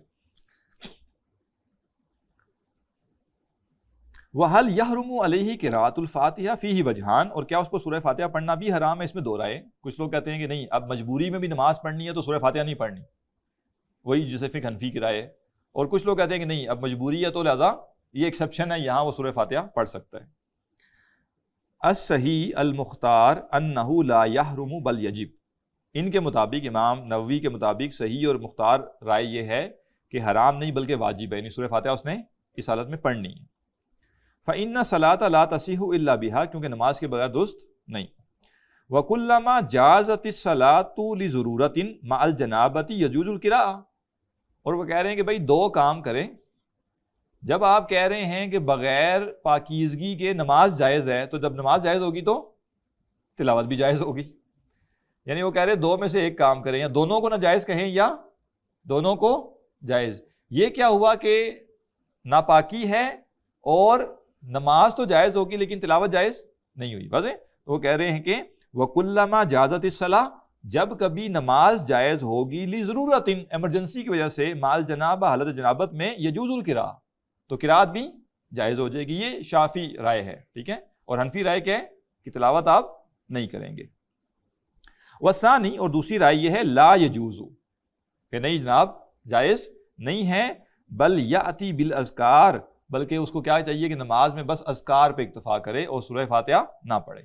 وَهَلْ يَحْرُمُ عَلَيْهِ قِرَاءَةُ الْفَاتِحَةِ فِيهِ وَجْهَانِ، اور کیا اس پر سورہ فاتحہ پڑھنا بھی حرام ہے؟ اس میں دو رائے. کچھ لوگ کہتے ہیں کہ نہیں، اب مجبوری میں بھی نماز پڑھنی ہے تو سورہ فاتحہ نہیں پڑھنی، وہی جسے فقہ حنفی کی رائے ہے. اور کچھ لوگ کہتے ہیں کہ نہیں، اب مجبوری ہے تو لہذا یہ ایکسیپشن ہے، یہاں وہ سورہ فاتحہ پڑھ سکتا ہے. الصحیح المختار انہ لا یحرم بل یجب، ان کے مطابق، امام نووی کے مطابق صحیح اور مختار رائے یہ ہے کہ حرام نہیں بلکہ واجب ہے، یعنی سورہ فاتحہ اس نے اس حالت میں پڑھنی ہے. فإن الصلاۃ لا تصح الا بها، کیونکہ نماز کے بغیر درست نہیں. وکلما جازت الصلاۃ لضرورۃ مع الجنابۃ یجوز القراءۃ، اور وہ کہہ رہے ہیں کہ بھائی دو کام کریں. جب آپ کہہ رہے ہیں کہ بغیر پاکیزگی کے نماز جائز ہے، تو جب نماز جائز ہوگی تو تلاوت بھی جائز ہوگی. یعنی وہ کہہ رہے ہیں دو میں سے ایک کام کریں، یا دونوں کو ناجائز کہیں یا دونوں کو جائز. یہ کیا ہوا کہ ناپاکی ہے اور نماز تو جائز ہوگی لیکن تلاوت جائز نہیں ہوئی. واضح؟ وہ کہہ رہے ہیں کہ وَكُلَّمَا جَازَتِ الصَّلَاةُ، جب کبھی نماز جائز ہوگی لِضْرُورَةٍ، ایمرجنسی کی وجہ سے، مع الجنابہ، حالت جنابت میں، یجوز القراءۃ، تو قراءت بھی جائز ہو جائے گی. یہ شافعی رائے ہے، ٹھیک ہے. اور حنفی رائے کیا ہے کہ تلاوت آپ نہیں کریں گے. والثانی، اور دوسری رائے یہ ہے لا یجوز، کہ نہیں جناب جائز نہیں ہے. بل یأتی بالاذکار، بلکہ اس کو کیا چاہیے کہ نماز میں بس اذکار پہ اکتفا کرے اور سورہ فاتحہ نہ پڑھے.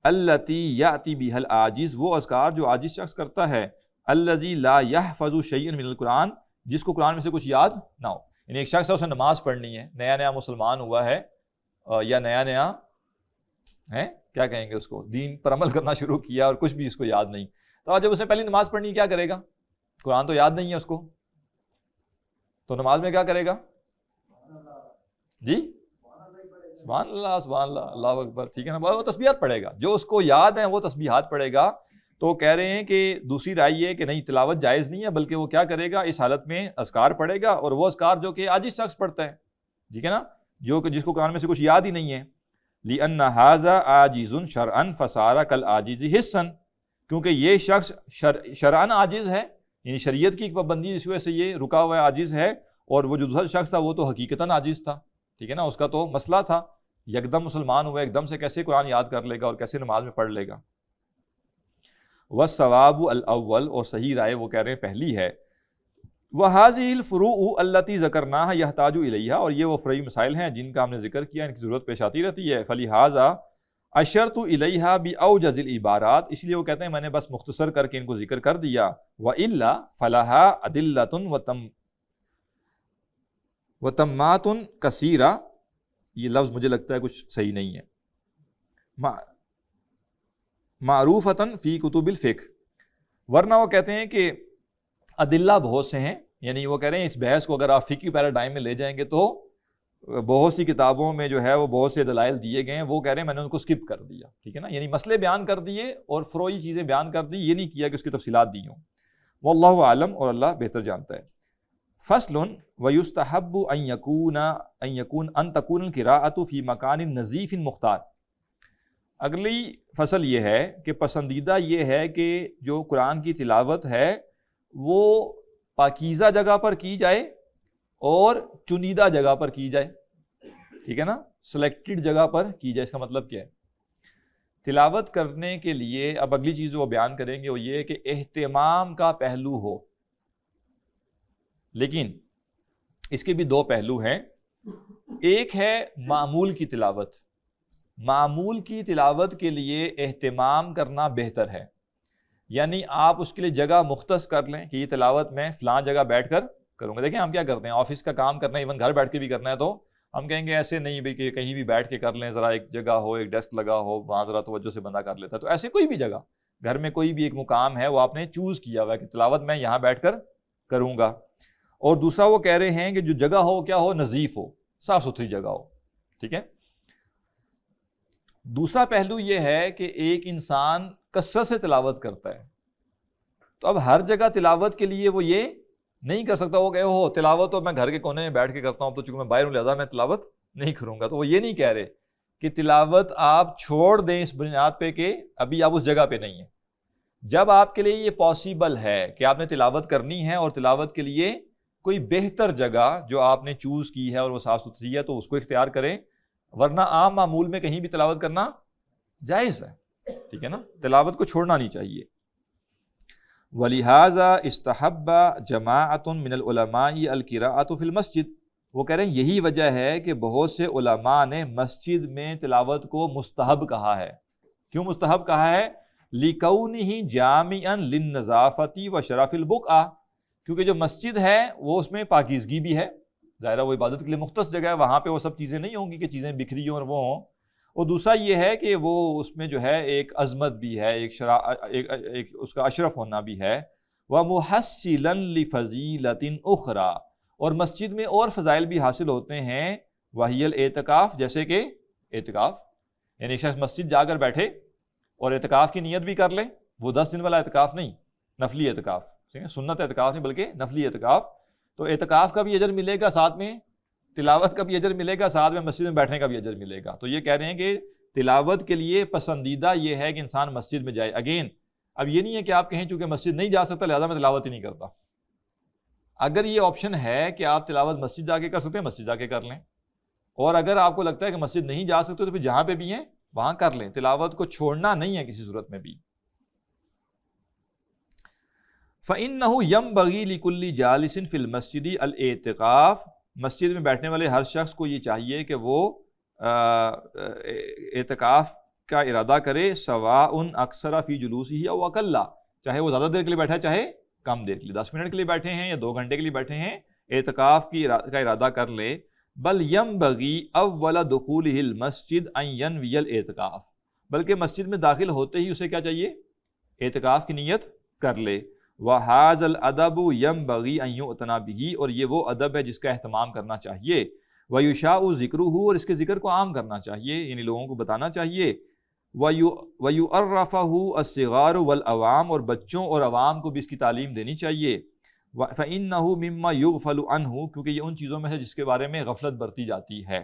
التی یأتی بها العاجز، وہ اذکار جو عاجز شخص کرتا ہے. الذی لا یحفظ شیئا من القرآن، جس کو قرآن میں سے کچھ یاد نہ ہو. یعنی ایک شخص ہے، اسے نماز پڑھنی ہے، نیا نیا مسلمان ہوا ہے، یا نیا نیا ہے کیا کہیں گے اس کو، دین پر عمل کرنا شروع کیا، اور کچھ بھی اس کو یاد نہیں. تو جب اس نے پہلی نماز پڑھنی کیا کرے گا؟ قرآن تو یاد نہیں ہے اس کو، تو نماز میں کیا کرے گا؟ جی سبحان اللہ، سبحان اللہ، اللہ اکبر، ٹھیک ہے نا. وہ تسبیحات پڑھے گا، جو اس کو یاد ہیں وہ تسبیحات پڑھے گا. تو کہہ رہے ہیں کہ دوسری رائے یہ ہے کہ نہیں، تلاوت جائز نہیں ہے، بلکہ وہ کیا کرے گا، اس حالت میں اذکار پڑھے گا، اور وہ اذکار جو کہ عاجز شخص پڑھتا ہے، ٹھیک ہے نا، جو کہ جس کو قرآن میں سے کچھ یاد ہی نہیں ہے. لِأَنَّ هَذَا عَاجِزٌ شَرْعًا فَصَارَ كَالْعَاجِزِ حِسًّا، کیونکہ یہ شخص شرعاً عاجز ہے، یعنی شریعت کی ایک پابندی جس وجہ سے یہ رکا ہوا ہے، عاجز ہے. اور وہ جو دوسرا شخص تھا وہ تو حقیقتاً عاجز تھا، ٹھیک ہے نا، اس کا تو مسئلہ تھا، یکدم مسلمان ہوا، ایک دم سے کیسے قرآن یاد کر لے گا اور کیسے نماز میں پڑھ لے گا. والصواب الاول، اور صحیح رائے وہ کہہ رہے ہیں پہلی ہے. وهذه الفروع التي ذكرناها يحتاج اليها، اور یہ وہ فرعی مسائل ہیں جن کا ہم نے ذکر کیا، ان کی ضرورت پیش آتی رہتی ہے. فلہذا اشرت الیہا باوجز العبارات، اس لیے وہ کہتے ہیں میں نے بس مختصر کر کے ان کو ذکر کر دیا. والا فلها ادلۃ وتمات کثیرہ، یہ لفظ مجھے لگتا ہے کچھ صحیح نہیں ہے. معروفتاً فی کتب الفقہ، ورنہ وہ کہتے ہیں کہ ادلہ بہت سے ہیں، یعنی وہ کہہ رہے ہیں اس بحث کو اگر آپ فقہی پیراڈائم میں لے جائیں گے تو بہت سی کتابوں میں جو ہے وہ بہت سے دلائل دیے گئے ہیں، وہ کہہ رہے ہیں میں نے ان کو سکپ کر دیا. ٹھیک ہے نا، یعنی مسئلے بیان کر دیے اور فروعی چیزیں بیان کر دی، یہ نہیں کیا کہ اس کی تفصیلات دی ہوں. واللہ عالم، اور اللہ بہتر جانتا ہے. فصل ویستحب ان تکون القراءۃ فی مکان نظیف مختار. اگلی فصل یہ ہے کہ پسندیدہ یہ ہے کہ جو قرآن کی تلاوت ہے وہ پاکیزہ جگہ پر کی جائے اور چنیدہ جگہ پر کی جائے. ٹھیک ہے نا، سلیکٹڈ جگہ پر کی جائے. اس کا مطلب کیا ہے؟ تلاوت کرنے کے لیے اب اگلی چیز وہ بیان کریں گے وہ یہ کہ اہتمام کا پہلو ہو، لیکن اس کے بھی دو پہلو ہیں. ایک ہے معمول کی تلاوت. معمول کی تلاوت کے لیے اہتمام کرنا بہتر ہے، یعنی آپ اس کے لیے جگہ مختص کر لیں کہ یہ تلاوت میں فلاں جگہ بیٹھ کر کروں گا. دیکھیں ہم کیا کرتے ہیں، آفس کا کام کرنا ہے، ایون گھر بیٹھ کے بھی کرنا ہے، تو ہم کہیں گے ایسے نہیں بھائی کہ کہیں بھی بیٹھ کے کر لیں، ذرا ایک جگہ ہو، ایک ڈیسک لگا ہو، وہاں ذرا توجہ سے بندہ کر لیتا ہے. تو ایسے کوئی بھی جگہ گھر میں کوئی بھی ایک مقام ہے وہ آپ نے چوز کیا ہوا ہے کہ تلاوت میں یہاں بیٹھ کر کروں گا. اور دوسرا وہ کہہ رہے ہیں کہ جو جگہ ہو کیا ہو، نظیف ہو، صاف ستھری جگہ ہو. ٹھیک ہے. دوسرا پہلو یہ ہے کہ ایک انسان کثرت سے تلاوت کرتا ہے، تو اب ہر جگہ تلاوت کے لیے وہ یہ نہیں کر سکتا. وہ کہ ہو تلاوت تو میں گھر کے کونے میں بیٹھ کے کرتا ہوں، تو چونکہ میں باہر ہوں لہٰذا میں تلاوت نہیں کروں گا. تو وہ یہ نہیں کہہ رہے کہ تلاوت آپ چھوڑ دیں اس بنیاد پہ کہ ابھی آپ اس جگہ پہ نہیں ہیں. جب آپ کے لیے یہ پاسبل ہے کہ آپ نے تلاوت کرنی ہے اور تلاوت کے لیے کوئی بہتر جگہ جو آپ نے چوز کی ہے اور وہ صاف ستھری ہے تو اس کو اختیار کریں، ورنہ عام معمول میں کہیں بھی تلاوت کرنا جائز ہے. ٹھیک ہے نا، تلاوت کو چھوڑنا نہیں چاہیے. وَلِهَذَا اسْتَحَبَّ جَمَاعَةٌ مِّنَ الْعُلَمَاءِ الْقِرَاءَةُ فِي الْمَسْجِدِ. وہ کہہ رہے ہیں یہی وجہ ہے کہ بہت سے علماء نے مسجد میں تلاوت کو مستحب کہا ہے. کیوں مستحب کہا ہے؟ لِكَوْنِهِ جَامِعًا لِلنَّظَافَةِ وَشَرَفِ الْبُقْعَةِ. کیونکہ جو مسجد ہے وہ اس میں پاکیزگی بھی ہے، ظاہر ہے وہ عبادت کے لیے مختص جگہ ہے، وہاں پہ وہ سب چیزیں نہیں ہوں گی کہ چیزیں بکھری ہوں اور وہ ہوں. اور دوسرا یہ ہے کہ وہ اس میں جو ہے ایک عظمت بھی ہے، ایک اس کا اشرف ہونا بھی ہے. وَمُحَسِّلًا لِفَضِيلَةٍ أُخْرَى. اور مسجد میں اور فضائل بھی حاصل ہوتے ہیں، وَهِيَ الْاعْتِكَاف، جیسے کہ اعتکاف. یعنی ایک شخص مسجد جا کر بیٹھے اور اعتکاف کی نیت بھی کر لے، وہ 10 دن والا اعتکاف نہیں، نفلی اعتکاف، سنت اعتکاف نہیں بلکہ نفلی اعتکاف. تو اعتکاف کا بھی اجر ملے گا، ساتھ میں تلاوت کا بھی اجر ملے گا، ساتھ میں مسجد میں بیٹھنے کا بھی اجر ملے گا. تو یہ کہہ رہے ہیں کہ تلاوت کے لیے پسندیدہ یہ ہے کہ انسان مسجد میں جائے. اگین اب یہ نہیں ہے کہ آپ کہیں چونکہ مسجد نہیں جا سکتا لہذا میں تلاوت ہی نہیں کرتا. اگر یہ آپشن ہے کہ آپ تلاوت مسجد جا کے کر سکتے ہیں، مسجد جا کے کر لیں. اور اگر آپ کو لگتا ہے کہ مسجد نہیں جا سکتے تو پھر جہاں پہ بھی ہیں وہاں کر لیں. تلاوت کو چھوڑنا نہیں ہے کسی صورت میں بھی. فَإِنَّهُ يَنبَغِي لِكُلِّ جَالِسٍ فِي الْمَسْجِدِ الْاعْتِكَاف. مسجد میں بیٹھنے والے ہر شخص کو یہ چاہیے کہ وہ اعتکاف کا ارادہ کرے، سواء اکثر فی جلوسہ او اقل. چاہے وہ زیادہ دیر کے لیے بیٹھا ہے چاہے کم دیر کے لیے، 10 منٹ کے لیے بیٹھے ہیں یا 2 گھنٹے کے لیے بیٹھے ہیں، اعتکاف کا ارادہ کر لے. بل ينبغي اول دخولہ المسجد ان ينوی الاعتکاف. بلکہ مسجد میں داخل ہوتے ہی اسے کیا چاہیے؟ اعتکاف کی نیت کر لے. وَهَذَا الْأَدَبُ يَنبَغِي أَن يُعْتَنَى بِهِ. اور یہ وہ ادب ہے جس کا اہتمام کرنا چاہیے. وَيُشَاءُ ذِكْرُهُ. اور اس کے ذکر کو عام کرنا چاہیے، یعنی لوگوں کو بتانا چاہیے. وَيُعَرَّفَهُ الصِّغَارُ وَالْعَوَامُ. اور بچوں اور عوام کو بھی اس کی تعلیم دینی چاہیے. فَإِنَّهُ مِمَّا يُغْفَلُ عَنْهُ. کیونکہ یہ ان چیزوں میں ہے جس کے بارے میں غفلت برتی جاتی ہے.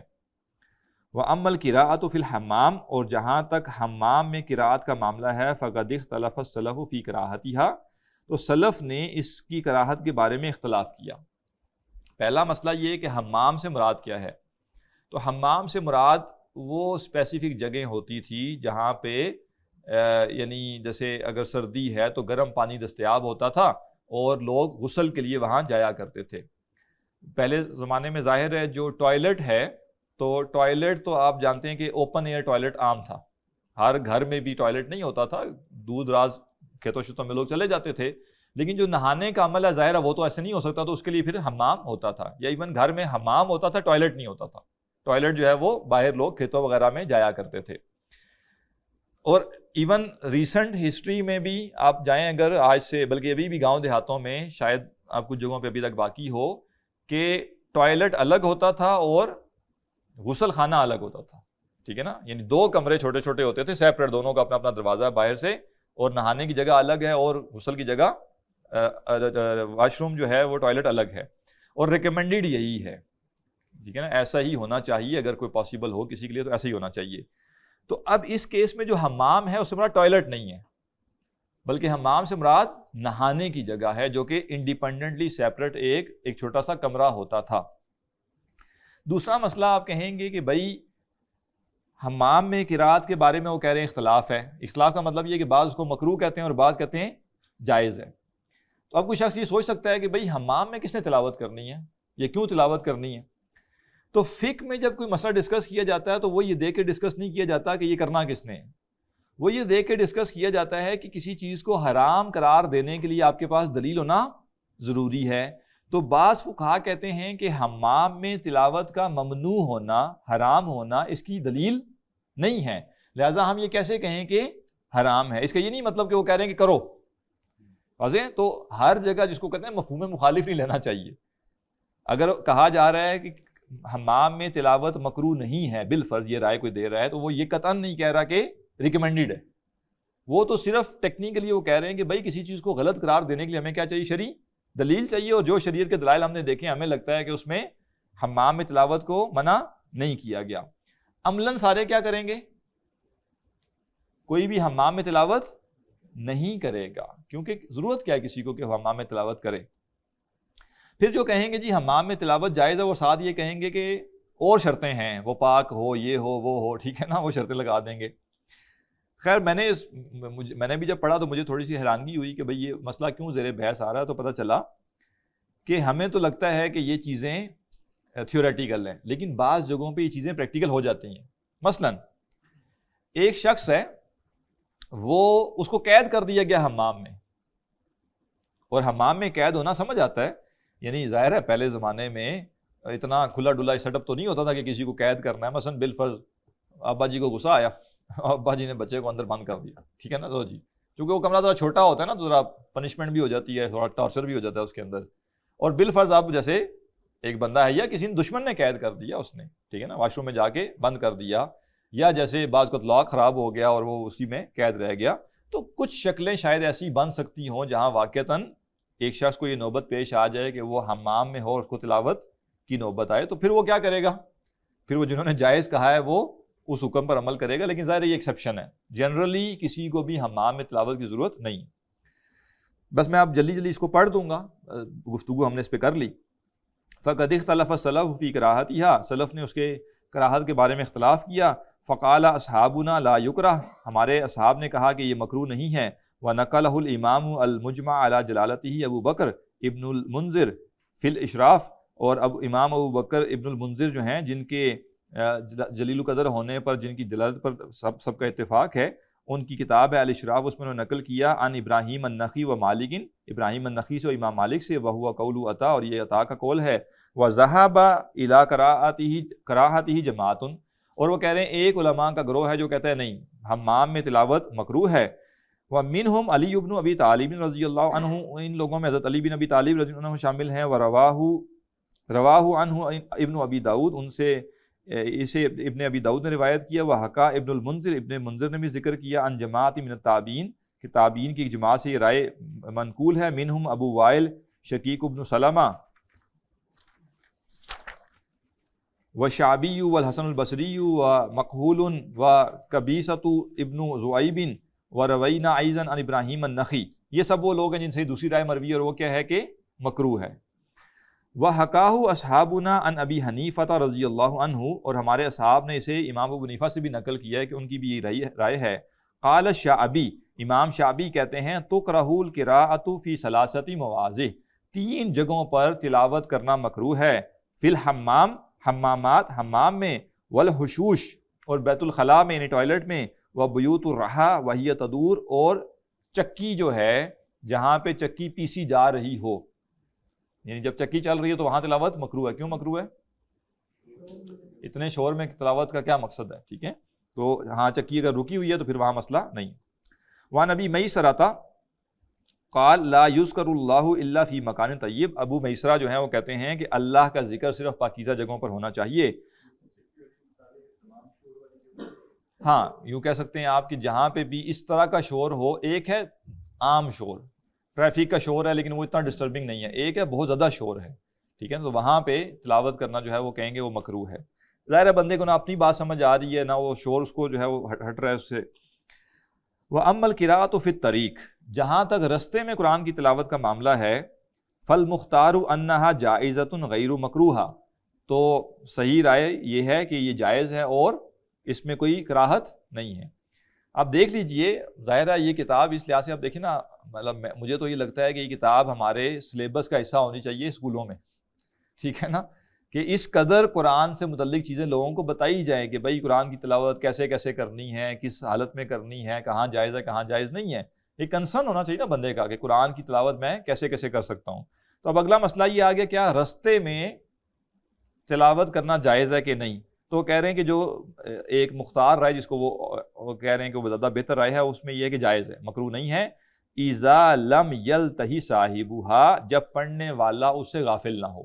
وَأَمَّا الْقِرَاءَةُ فِي الْحَمَّامِ. اور جہاں تک حمام میں قراءت کا معاملہ ہے، فَقَدِ اخْتَلَفَ السَّلَفُ فِي قِرَاءَتِهَا. تو سلف نے اس کی کراہت کے بارے میں اختلاف کیا. پہلا مسئلہ یہ ہے کہ حمام سے مراد کیا ہے. تو حمام سے مراد وہ اسپیسیفک جگہیں ہوتی تھی جہاں پہ یعنی جیسے اگر سردی ہے تو گرم پانی دستیاب ہوتا تھا اور لوگ غسل کے لیے وہاں جایا کرتے تھے. پہلے زمانے میں ظاہر ہے جو ٹوائلٹ ہے تو ٹوائلٹ تو آپ جانتے ہیں کہ اوپن ایئر ٹوائلٹ عام تھا، ہر گھر میں بھی ٹوائلٹ نہیں ہوتا تھا، دور دراز کھیتوں شتوں میں لوگ چلے جاتے تھے. لیکن جو نہانے کا عمل ہے ظاہر ہے وہ تو ایسے نہیں ہو سکتا، تو اس کے لیے پھر حمام ہوتا تھا، یا ایون گھر میں حمام ہوتا تھا، ٹوائلٹ نہیں ہوتا تھا. ٹوائلٹ جو ہے وہ باہر لوگ کھیتوں وغیرہ میں جایا کرتے تھے. اور ایون ریسنٹ ہسٹری میں بھی آپ جائیں اگر آج سے، بلکہ ابھی بھی گاؤں دیہاتوں میں شاید آپ کچھ جگہوں پہ ابھی تک باقی ہو کہ ٹوائلٹ الگ ہوتا تھا اور غسل خانہ الگ ہوتا تھا. ٹھیک ہے نا، یعنی 2 کمرے چھوٹے چھوٹے ہوتے تھے سیپریٹ، دونوں کا اپنا اپنا دروازہ ہے باہر سے، اور نہانے کی جگہ الگ ہے اور غسل کی جگہ واش روم جو ہے وہ ٹوائلٹ الگ ہے. اور ریکمینڈیڈ یہی ہے. ٹھیک ہے نا، ایسا ہی ہونا چاہیے، اگر کوئی پاسبل ہو کسی کے لیے تو ایسا ہی ہونا چاہیے. تو اب اس کیس میں جو حمام ہے اس سے مراد ٹوائلٹ نہیں ہے، بلکہ حمام سے مراد نہانے کی جگہ ہے، جو کہ انڈیپینڈنٹلی سیپریٹ ایک چھوٹا سا کمرہ ہوتا تھا. دوسرا مسئلہ آپ کہیں گے کہ بھائی حمام میں قرات کے بارے میں وہ کہہ رہے ہیں اختلاف ہے. اختلاف کا مطلب یہ کہ بعض اس کو مکروہ کہتے ہیں اور بعض کہتے ہیں جائز ہے. تو اب کوئی شخص یہ سوچ سکتا ہے کہ بھائی حمام میں کس نے تلاوت کرنی ہے، یہ کیوں تلاوت کرنی ہے؟ تو فقہ میں جب کوئی مسئلہ ڈسکس کیا جاتا ہے تو وہ یہ دیکھ کے ڈسکس نہیں کیا جاتا کہ یہ کرنا کس نے ہے. وہ یہ دیکھ کے ڈسکس کیا جاتا ہے کہ کسی چیز کو حرام قرار دینے کے لیے آپ کے پاس دلیل ہونا ضروری ہے. تو بعض فقہا کہتے ہیں کہ حمام میں تلاوت کا ممنوع ہونا، حرام ہونا، اس کی دلیل نہیں ہے، لہٰذا ہم یہ کیسے کہیں کہ حرام ہے. اس کا یہ نہیں مطلب کہ وہ کہہ رہے ہیں کہ کرو. واضح؟ تو ہر جگہ جس کو کہتے ہیں مفہوم مخالف نہیں لینا چاہیے. اگر کہا جا رہا ہے کہ حمام میں تلاوت مکروہ نہیں ہے بالفرض، یہ رائے کوئی دے رہا ہے، تو وہ یہ قطعاً نہیں کہہ رہا کہ ریکمینڈیڈ ہے. وہ تو صرف ٹیکنیکلی وہ کہہ رہے ہیں کہ بھائی کسی چیز کو غلط قرار دینے کے لیے ہمیں کیا چاہیے؟ شرعی دلیل چاہیے. اور جو شریعت کے دلائل ہم نے دیکھے ہمیں لگتا ہے کہ اس میں حمام میں تلاوت کو منع نہیں کیا گیا. عملاً سارے کیا کریں گے؟ کوئی بھی حمام میں تلاوت نہیں کرے گا، کیونکہ ضرورت کیا ہے کسی کو کہ حمام میں تلاوت کرے. پھر جو کہیں گے جی حمام میں تلاوت جائز ہے، وہ ساتھ یہ کہیں گے کہ اور شرطیں ہیں، وہ پاک ہو، یہ ہو، وہ ہو. ٹھیک ہے نا، وہ شرطیں لگا دیں گے. خیر میں نے بھی جب پڑھا تو مجھے تھوڑی سی حیرانگی ہوئی کہ بھئی یہ مسئلہ کیوں زیر بحث آ رہا ہے. تو پتہ چلا کہ ہمیں تو لگتا ہے کہ یہ چیزیں تھیوریٹیکل ہیں، لیکن بعض جگہوں پہ یہ چیزیں پریکٹیکل ہو جاتی ہیں. مثلا ایک شخص ہے، وہ اس کو قید کر دیا گیا حمام میں، اور حمام میں قید ہونا سمجھ آتا ہے، یعنی ظاہر ہے پہلے زمانے میں اتنا کھلا ڈلا سیٹ اپ تو نہیں ہوتا تھا کہ کسی کو قید کرنا ہے. مثلا بالفرض ابا جی کو غصہ آیا، ابا جی نے بچے کو اندر بند کر دیا. ٹھیک ہے نا، تو جی کیونکہ وہ کمرہ ذرا چھوٹا ہوتا ہے نا، تو ذرا پنشمنٹ بھی ہو جاتی ہے، تھوڑا ٹارچر بھی ہو جاتا ہے اس کے اندر. اور بالفرض اب جیسے ایک بندہ ہے یا کسی نے دشمن نے قید کر دیا اس نے، ٹھیک ہے نا، واش روم میں جا کے بند کر دیا، یا جیسے بعض کو لاک خراب ہو گیا اور وہ اسی میں قید رہ گیا. تو کچھ شکلیں شاید ایسی بن سکتی ہوں جہاں واقعتاً ایک شخص کو یہ نوبت پیش آ جائے کہ وہ حمام میں ہو اور اس کو تلاوت کی نوبت آئے. تو پھر وہ کیا کرے گا؟ پھر وہ جنہوں نے جائز کہا ہے وہ اس حکم پر عمل کرے گا. لیکن ظاہر یہ ایکسیپشن ہے، جنرلی کسی کو بھی حمام میں تلاوت کی ضرورت نہیں. بس میں اب جلدی اس کو پڑھ دوں گا، گفتگو ہم نے اس پہ کر لی. فقد اختلف السلف فی کراہتھا، سلف نے اس کے کراہت کے بارے میں اختلاف کیا. فقال اصحابنا لا یکرہ، ہمارے اصحاب نے کہا کہ یہ مکروہ نہیں ہے. ونقلہ الامام المجمع علی جلالتہ ابو بکر ابن المنذر فی الاشراف، اور اب امام ابو بکر ابن المنذر جو ہیں، جن کے جلیل القدر ہونے پر، جن کی جلالت پر سب کا اتفاق ہے، ان کی کتاب ہے الاشراف، اس میں انہوں نے نقل کیا عن ابراہیم النخعی و مالک، ابراہیم النخعی سے و امام مالک سے، وہو قول عطا، اور یہ عطا کا قول ہے. وذهب الى کراہتہ جماعت، اور وہ کہہ رہے ہیں ایک علماء کا گروہ ہے جو کہتا ہے نہیں حمام میں تلاوت مکروہ ہے. ومنہم علی بن ابی طالب رضی اللہ عنہ، ان لوگوں میں حضرت علی بن ابی طالب رضی اللہ عنہ شامل ہیں. رواہ عنہ ابن ابی داود، ان سے اسے ابن ابی داود نے روایت کیا. وحکا ابن المنذر، ابن منذر نے بھی ذکر کیا عن جماعت من التابعین، کہ تابعین کی ایک جماعت سے یہ رائے منقول ہے. منہم ابو وائل شقیق ابن سلمہ وشعبی والحسن البصری ومقہول وقبیصۃ ابن ذؤیب وروینا ایضا عن ابراہیم النخعی. یہ سب وہ لوگ ہیں جن سے دوسری رائے مروی ہے، اور وہ کیا ہے کہ مکروہ ہے. وحکاہ اصحابنا عن ابی حنیفہ رضی اللہ عنہ، اور ہمارے اصحاب نے اسے امام ابو حنیفہ سے بھی نقل کیا ہے کہ ان کی بھی یہ رائے ہے. قال الشعبی، امام شعبی کہتے ہیں تکرہ القراءۃ فی ثلاثۃ مواضع، 3 جگہوں پر تلاوت کرنا مکروہ ہے. فی الحمام، حمامات، حمام میں، والحشوش، اور بیت الخلاء میں یعنی ٹوائلٹ میں، وبیوت الرحا وہی تدور، اور چکی جو ہے جہاں پہ چکی پیسی جا رہی ہو، یعنی جب چکی چل رہی ہے تو وہاں تلاوت مکروہ ہے. کیوں مکروہ ہے؟ اتنے شور میں تلاوت کا کیا مقصد ہے؟ ٹھیک ہے، تو ہاں چکی اگر رکی ہوئی ہے تو پھر وہاں مسئلہ نہیں۔ وعن ابی میسرہ قال لا یذکر اللہ الا فی مکان طیب، ابو میسرہ جو ہیں وہ کہتے ہیں کہ اللہ کا ذکر صرف پاکیزہ جگہوں پر ہونا چاہیے۔ ہاں یوں کہہ سکتے ہیں آپ کہ جہاں پہ بھی اس طرح کا شور ہو، ایک ہے عام شور، ٹریفک کا شور ہے لیکن وہ اتنا ڈسٹربنگ نہیں ہے، ایک ہے بہت زیادہ شور ہے، ٹھیک ہے، تو وہاں پہ تلاوت کرنا جو ہے وہ کہیں گے وہ مکروہ ہے۔ ظاہر ہے بندے کو نہ اپنی بات سمجھ آ رہی ہے نہ وہ شور اس کو جو ہے وہ ہٹ رہا ہے اس سے۔ وَأَمَّا الْقِرَاءَةُ فِي الطَّرِيقِ، جہاں تک رستے میں قرآن کی تلاوت کا معاملہ ہے، فَالْمُخْتَارُ أَنَّهَا جَائِزَةٌ غَيْرُ مَكْرُوهَةٌ، تو صحیح رائے یہ ہے کہ یہ جائز ہے اور اس میں کوئی کراہت نہیں ہے۔ آپ دیکھ لیجئے، ظاہر ہے یہ کتاب اس لحاظ سے آپ دیکھیں نا، مطلب مجھے تو یہ لگتا ہے کہ یہ کتاب ہمارے سلیبس کا حصہ ہونی چاہیے اسکولوں میں، ٹھیک ہے نا، کہ اس قدر قرآن سے متعلق چیزیں لوگوں کو بتائی جائیں کہ بھائی قرآن کی تلاوت کیسے کیسے کرنی ہے، کس حالت میں کرنی ہے، کہاں جائز ہے کہاں جائز نہیں ہے، ایک کنسرن ہونا چاہیے نا بندے کا کہ قرآن کی تلاوت میں کیسے کیسے کر سکتا ہوں۔ تو اب اگلا مسئلہ یہ آ گیا کیا رستے میں تلاوت کرنا جائز ہے کہ نہیں؟ تو کہہ رہے ہیں کہ جو ایک مختار رائے جس کو وہ کہہ رہے ہیں کہ وہ زیادہ بہتر رائے ہے، اس میں یہ ہے کہ جائز ہے، مکروہ نہیں ہے۔ اذا لم یلتہی صاحبها، جب پڑھنے والا اس سے غافل نہ ہو،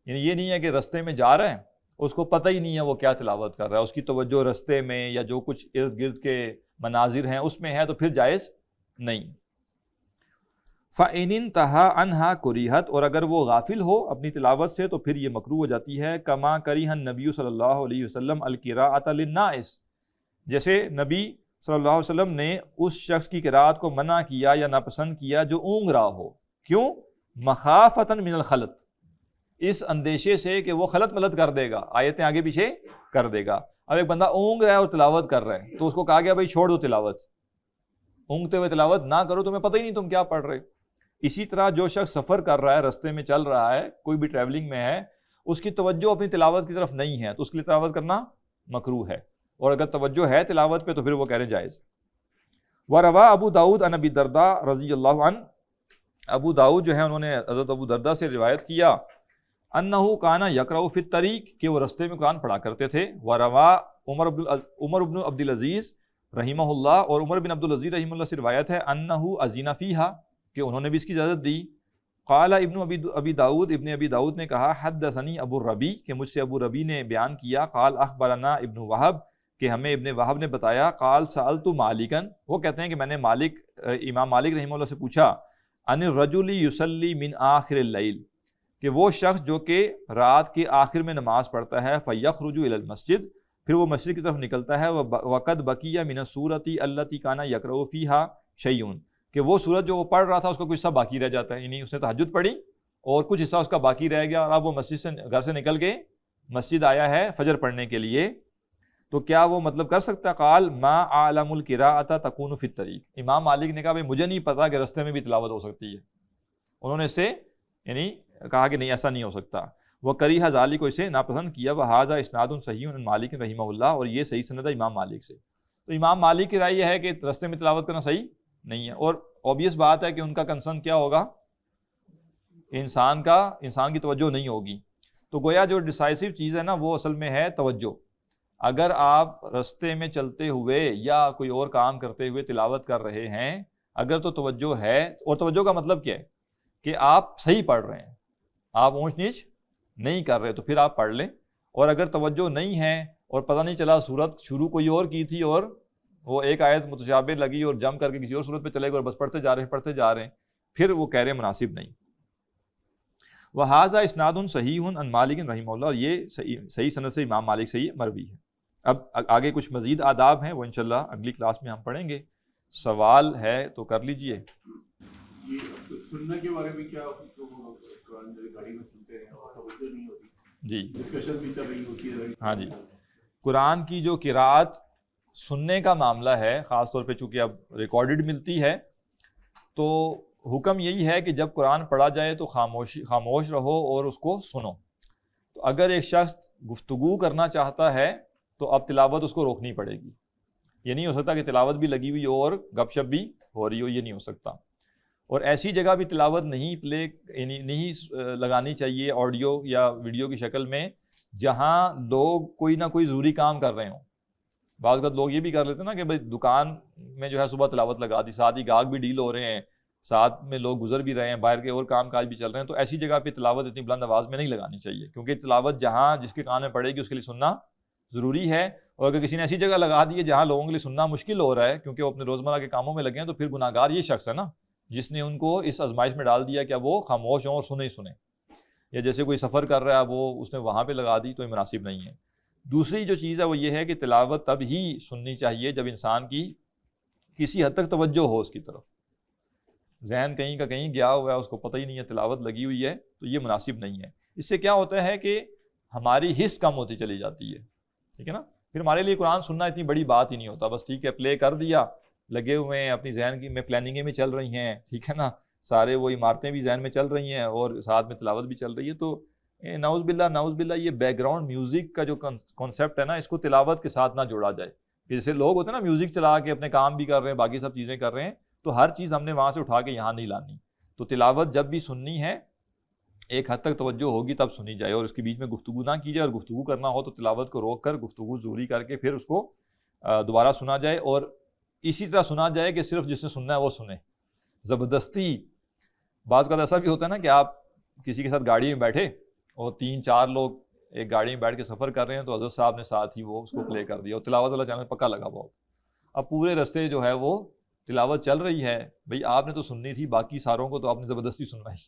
یعنی یہ نہیں ہے کہ رستے میں جا رہے ہیں اس کو پتہ ہی نہیں ہے وہ کیا تلاوت کر رہا ہے، اس کی توجہ رستے میں یا جو کچھ ارد گرد کے مناظر ہیں اس میں ہے تو پھر جائز نہیں۔ فَإِنِ انْتَهَا عَنْهَا كُرِهَتْ، اور اگر وہ غافل ہو اپنی تلاوت سے تو پھر یہ مکروہ ہو جاتی ہے۔ كَمَا كَرِهَ النَّبِيُّ صلی اللہ علیہ وسلم الْقِرَاءَةَ لِلنَّاسِ، جیسے نبی صلی اللہ علیہ وسلم نے اس شخص کی قرات کو منع کیا یا ناپسند کیا جو اونگ رہا ہو، کیوں؟ مخافۃ من الخلط، اس اندیشے سے کہ وہ خلط ملط کر دے گا، آیتیں آگے پیچھے کر دے گا۔ اب ایک بندہ اونگ رہا ہے اور تلاوت کر رہا ہے تو اس کو کہا گیا بھائی چھوڑ دو تلاوت، اونگتے ہوئے تلاوت نہ کرو، تمہیں پتہ ہی نہیں تم کیا پڑھ رہے۔ اسی طرح جو شخص سفر کر رہا ہے، رستے میں چل رہا ہے، کوئی بھی ٹریولنگ میں ہے، اس کی توجہ اپنی تلاوت کی طرف نہیں ہے تو اس کے لیے تلاوت کرنا مکروہ ہے، اور اگر توجہ ہے تلاوت پہ تو پھر وہ کہہ رہے جائز۔ وَرَوَا ابو داؤد عن ابی درداء رضی اللہ عنہ، ابو داؤد جو ہے انہوں نے حضرت ابو درداء سے روایت کیا، انہو کانا یقرأ فی الطریق، کہ وہ رستے میں قرآن پڑھا کرتے تھے۔ وَرَوَا عمر بن عبد العزیز رحمہ اللہ، اور عمر بن عبد العزیز رحمہ اللہ سے روایت ہے، انہو اذن فیہا، کہ انہوں نے بھی اس کی اجازت دی۔ قال ابن ابی داؤد، ابن ابی داؤد نے کہا، حدثنی ابو الربیع، کہ مجھ سے ابو ربیع نے بیان کیا، قال اخبرنا ابن وہب، کہ ہمیں ابن وہب نے بتایا، قال سألت مالکا، وہ کہتے ہیں کہ میں نے امام مالک رحمہ اللہ سے پوچھا، ان الرجل یصلی من آخر اللیل، کہ وہ شخص جو کہ رات کے آخر میں نماز پڑھتا ہے، فیخرج الی المسجد، پھر وہ مسجد کی طرف نکلتا ہے، وقد بقی من السورۃ التی کان یقرأ فیہا شیء، کہ وہ سورت جو وہ پڑھ رہا تھا اس کا کچھ حصہ باقی رہ جاتا ہے، یعنی اس نے تہجد پڑھی اور کچھ حصہ اس کا باقی رہ گیا، اور اب وہ مسجد سے گھر سے نکل کے مسجد آیا ہے فجر پڑھنے کے لیے، تو کیا وہ مطلب کر سکتا ہے؟ قال ما اعلم القراءۃ تکون فی الطریق، امام مالک نے کہا بھائی مجھے نہیں پتا کہ رستے میں بھی تلاوت ہو سکتی ہے، انہوں نے اس سے یعنی کہا کہ نہیں ایسا نہیں ہو سکتا۔ وہ کریہ ذالک، کو اسے ناپسند کیا، وہذا اسناد صحیح عن مالک رحمہ اللہ، اور یہ صحیح سند ہے امام مالک سے۔ تو امام مالک کی رائے یہ ہے کہ رستے میں تلاوت کرنا صحیح نہیں ہے، اور اوبیس بات ہے کہ ان کا کنسرن کیا ہوگا، انسان کی توجہ نہیں ہوگی، تو گویا جو ڈیسائسو چیز ہے نا وہ اصل میں ہے توجہ۔ اگر آپ رستے میں چلتے ہوئے یا کوئی اور کام کرتے ہوئے تلاوت کر رہے ہیں، اگر تو توجہ ہے، اور توجہ کا مطلب کیا ہے کہ آپ صحیح پڑھ رہے ہیں، آپ اونچ نیچ نہیں کر رہے، تو پھر آپ پڑھ لیں، اور اگر توجہ نہیں ہے اور پتہ نہیں چلا سورت شروع کوئی اور کی تھی اور وہ ایک آیت متشابہ لگی اور جم کر کے کسی اور صورت پہ چلے گئے اور بس پڑھتے جا رہے ہیں، پھر وہ کہہ رہے ہیں مناسب نہیں۔ وَهَذَا إِسْنَادٌ صَحِيحٌ عَنْ مَالِكٍ رحمہ اللہ، اور یہ صحیح سند سے امام مالک سے یہ مروی ہے۔ اب آگے کچھ مزید آداب ہیں وہ انشاءاللہ اگلی کلاس میں ہم پڑھیں گے، سوال ہے تو کر لیجئے۔ یہ سننے کے بارے میں کیا قرآن گاڑی میں سنتے ہیں اور توجہ نہیں ہوتی، جی ڈسکشن بھی چل رہی ہوتی ہے، ہاں جی، قرآن کی جو قرات سننے کا معاملہ ہے، خاص طور پہ چونکہ اب ریکارڈڈ ملتی ہے، تو حکم یہی ہے کہ جب قرآن پڑھا جائے تو خاموش رہو اور اس کو سنو۔ تو اگر ایک شخص گفتگو کرنا چاہتا ہے تو اب تلاوت اس کو روکنی پڑے گی، یہ نہیں ہو سکتا کہ تلاوت بھی لگی ہوئی ہو اور گپ شپ بھی ہو رہی ہو، یہ نہیں ہو سکتا۔ اور ایسی جگہ بھی تلاوت نہیں لگانی چاہیے آڈیو یا ویڈیو کی شکل میں جہاں لوگ کوئی نہ کوئی ضروری کام کر رہے ہوں. بعض اوقات لوگ یہ بھی کر لیتے ہیں نا کہ بھائی دکان میں جو ہے صبح تلاوت لگا دی, ساتھ ہی گاہک بھی ڈیل ہو رہے ہیں, ساتھ میں لوگ گزر بھی رہے ہیں, باہر کے اور کام کاج بھی چل رہے ہیں, تو ایسی جگہ پہ تلاوت اتنی بلند آواز میں نہیں لگانی چاہیے, کیونکہ تلاوت جہاں جس کے کان میں پڑے گی اس کے لیے سننا ضروری ہے. اور اگر کسی نے ایسی جگہ لگا دی ہے جہاں لوگوں کے لیے سننا مشکل ہو رہا ہے کیونکہ وہ اپنے روزمرہ کے کاموں میں لگے ہیں, تو پھر گناہ گار یہ شخص ہے نا جس نے ان کو اس آزمائش میں ڈال دیا کہ وہ خاموش ہوں اور سنیں ہی سنیں. یا جیسے کوئی سفر کر رہا ہے وہ اس نے وہاں پہ لگا دی تو یہ مناسب نہیں ہے. دوسری جو چیز ہے وہ یہ ہے کہ تلاوت تب ہی سننی چاہیے جب انسان کی کسی حد تک توجہ ہو اس کی طرف, ذہن کہیں کا کہیں گیا ہوا ہے, اس کو پتہ ہی نہیں ہے, تلاوت لگی ہوئی ہے, تو یہ مناسب نہیں ہے. اس سے کیا ہوتا ہے کہ ہماری حس کم ہوتی چلی جاتی ہے, ٹھیک ہے نا. پھر ہمارے لیے قرآن سننا اتنی بڑی بات ہی نہیں ہوتا, بس ٹھیک ہے پلے کر دیا, لگے ہوئے ہیں اپنی ذہن کی میں پلاننگیں میں چل رہی ہیں, ٹھیک ہے نا, سارے وہ عمارتیں بھی ذہن میں چل رہی ہیں اور ساتھ میں تلاوت بھی چل رہی ہے. تو نعوذ باللہ یہ بیک گراؤنڈ میوزک کا جو کانسیپٹ ہے نا, اس کو تلاوت کے ساتھ نہ جوڑا جائے. جیسے لوگ ہوتے ہیں نا میوزک چلا کے اپنے کام بھی کر رہے ہیں, باقی سب چیزیں کر رہے ہیں, تو ہر چیز ہم نے وہاں سے اٹھا کے یہاں نہیں لانی. تو تلاوت جب بھی سننی ہے ایک حد تک توجہ ہوگی تب سنی جائے, اور اس کے بیچ میں گفتگو نہ کی جائے, اور گفتگو کرنا ہو تو تلاوت کو روک کر گفتگو ضروری کر کے پھر اس کو دوبارہ سنا جائے, اور اسی طرح سنا جائے کہ صرف جس نے سننا ہے وہ سنے. زبردستی بعض کا ایسا بھی ہوتا ہے نا کہ آپ کسی کے ساتھ گاڑی میں بیٹھے اور 3-4 لوگ ایک گاڑی میں بیٹھ کے سفر کر رہے ہیں, تو حضرت صاحب نے ساتھ ہی وہ اس کو پلے کر دیا اور تلاوت والا چینل پکا لگا بہت. اب پورے رستے جو ہے وہ تلاوت چل رہی ہے, بھئی آپ نے تو سننی تھی, باقی ساروں کو تو آپ نے زبردستی سننا ہی.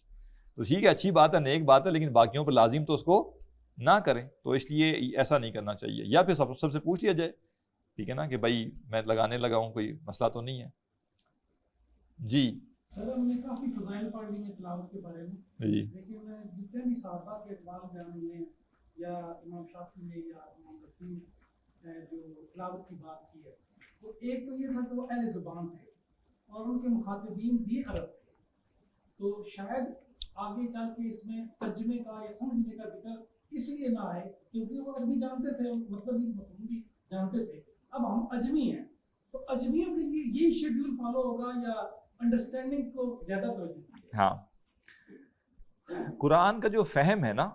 تو ٹھیک ہے اچھی بات ہے, نیک بات ہے, لیکن باقیوں پر لازم تو اس کو نہ کریں. تو اس لیے ایسا نہیں کرنا چاہیے. یا پھر سب سے پوچھ لیا جائے, ٹھیک ہے نا, کہ بھائی میں لگانے لگا ہوں, کوئی مسئلہ تو نہیں ہے. جی سر ہم نے کافی فضائل پڑھ لی ہیں تلاوت کے بارے میں, جی لیکن جتنے بھی صحابہ کے اقوال بیان ہوئے ہیں یا امام شافعی نے یا امام بخاری نے جو تلاوت کی بات کی ہے, تو ایک تو یہ تھا کہ وہ اہل زبان تھے اور ان کے مخاطبین بھی عرب تھے, تو شاید آگے چل کے اس میں ترجمے کا یا سمجھنے کا ذکر اس لیے نہ آئے کیونکہ وہ عربی جانتے تھے, مطلب بھی مفہوم بھی جانتے تھے. اب ہم اجمی ہیں تو اجمیوں کے لیے یہی شیڈیول فالو ہوگا یا انڈرسٹینڈنگ کو زیادہ توجہ؟ ہاں, قرآن کا جو فہم ہے نا,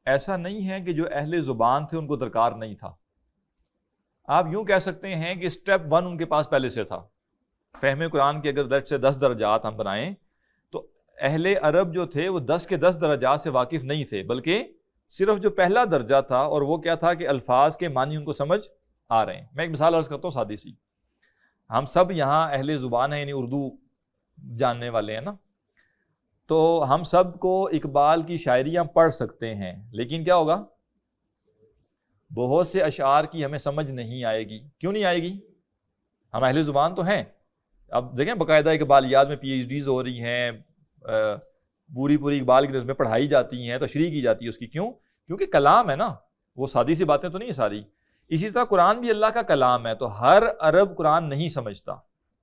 ایسا نہیں ہے کہ جو اہل زبان تھے ان کو درکار نہیں تھا. آپ یوں کہہ سکتے ہیں کہ اسٹیپ 1 ان کے پاس پہلے سے تھا. فہم قرآن کے اگر سے 10 درجات ہم بنائیں تو اہل عرب جو تھے وہ 10 کے 10 درجات سے واقف نہیں تھے, بلکہ صرف جو پہلا درجہ تھا اور وہ کیا تھا کہ الفاظ کے معنی ان کو سمجھ آ رہے ہیں. میں ایک مثال عرض کرتا ہوں سادی سی. ہم سب یہاں اہل زبان ہیں, یعنی اردو جاننے والے ہیں نا, تو ہم سب کو اقبال کی شاعریاں پڑھ سکتے ہیں, لیکن کیا ہوگا, بہت سے اشعار کی ہمیں سمجھ نہیں آئے گی. کیوں نہیں آئے گی؟ ہم اہل زبان تو ہیں. اب دیکھیں باقاعدہ اقبالیات میں پی ایچ ڈیز ہو رہی ہیں, پوری اقبال کی میں پڑھائی جاتی ہیں, تشریح کی جاتی ہے اس کی. کیوں؟ کیونکہ کلام ہے نا, وہ سادی سی باتیں تو نہیں ہیں ساری. اسی طرح قرآن بھی اللہ کا کلام ہے, تو ہر عرب قرآن نہیں سمجھتا.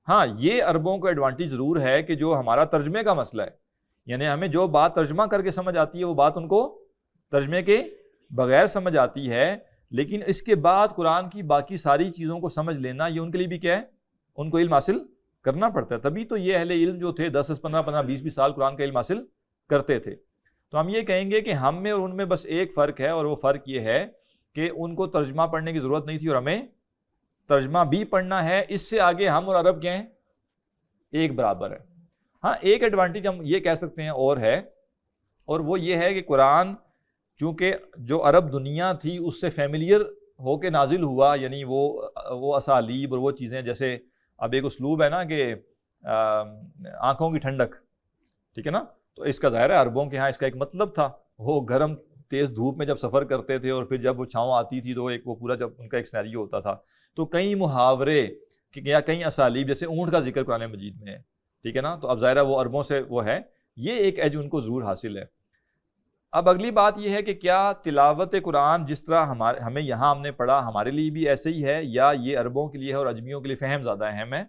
ہاں یہ عربوں کو ایڈوانٹیج ضرور ہے کہ جو ہمارا ترجمے کا مسئلہ ہے, یعنی ہمیں جو بات ترجمہ کر کے سمجھ آتی ہے وہ بات ان کو ترجمے کے بغیر سمجھ آتی ہے, لیکن اس کے بعد قرآن کی باقی ساری چیزوں کو سمجھ لینا یہ ان کے لیے بھی کیا ہے, ان کو علم حاصل کرنا پڑتا ہے. تبھی تو یہ اہل علم جو تھے 10 15 20 سال قرآن کا علم حاصل کرتے تھے. تو ہم یہ کہیں گے کہ ہم میں اور ان میں بس ایک فرق ہے, اور وہ فرق یہ ہے کہ ان کو ترجمہ پڑھنے کی ضرورت نہیں تھی اور ہمیں ترجمہ بھی پڑھنا ہے. اس سے آگے ہم اور عرب کیا ہیں, ایک برابر ہے. ہاں ایک ایڈوانٹیج ہم یہ کہہ سکتے ہیں اور ہے, اور وہ یہ ہے کہ قرآن چونکہ جو عرب دنیا تھی اس سے فیملیئر ہو کے نازل ہوا, یعنی وہ اسالیب اور وہ چیزیں, جیسے اب ایک اسلوب ہے نا کہ آنکھوں کی ٹھنڈک, ٹھیک ہے نا, تو اس کا ظاہر ہے عربوں کے ہاں اس کا ایک مطلب تھا. وہ گرم تیز دھوپ میں جب سفر کرتے تھے اور پھر جب وہ چھاؤں آتی تھی تو وہ پورا جب ان کا ایک سینیریو ہوتا تھا, تو کئی محاورے یا کئی اسالیب, جیسے اونٹ کا ذکر قرآن مجید میں ہے, ٹھیک ہے نا, تو اب ظاہر ہے وہ عربوں سے وہ ہے, یہ ایک ایج ان کو ضرور حاصل ہے. اب اگلی بات یہ ہے کہ کیا تلاوت قرآن جس طرح ہمیں یہاں ہم نے پڑھا ہمارے لیے بھی ایسے ہی ہے, یا یہ عربوں کے لیے ہے اور اجمیوں کے لیے فہم زیادہ اہم ہے؟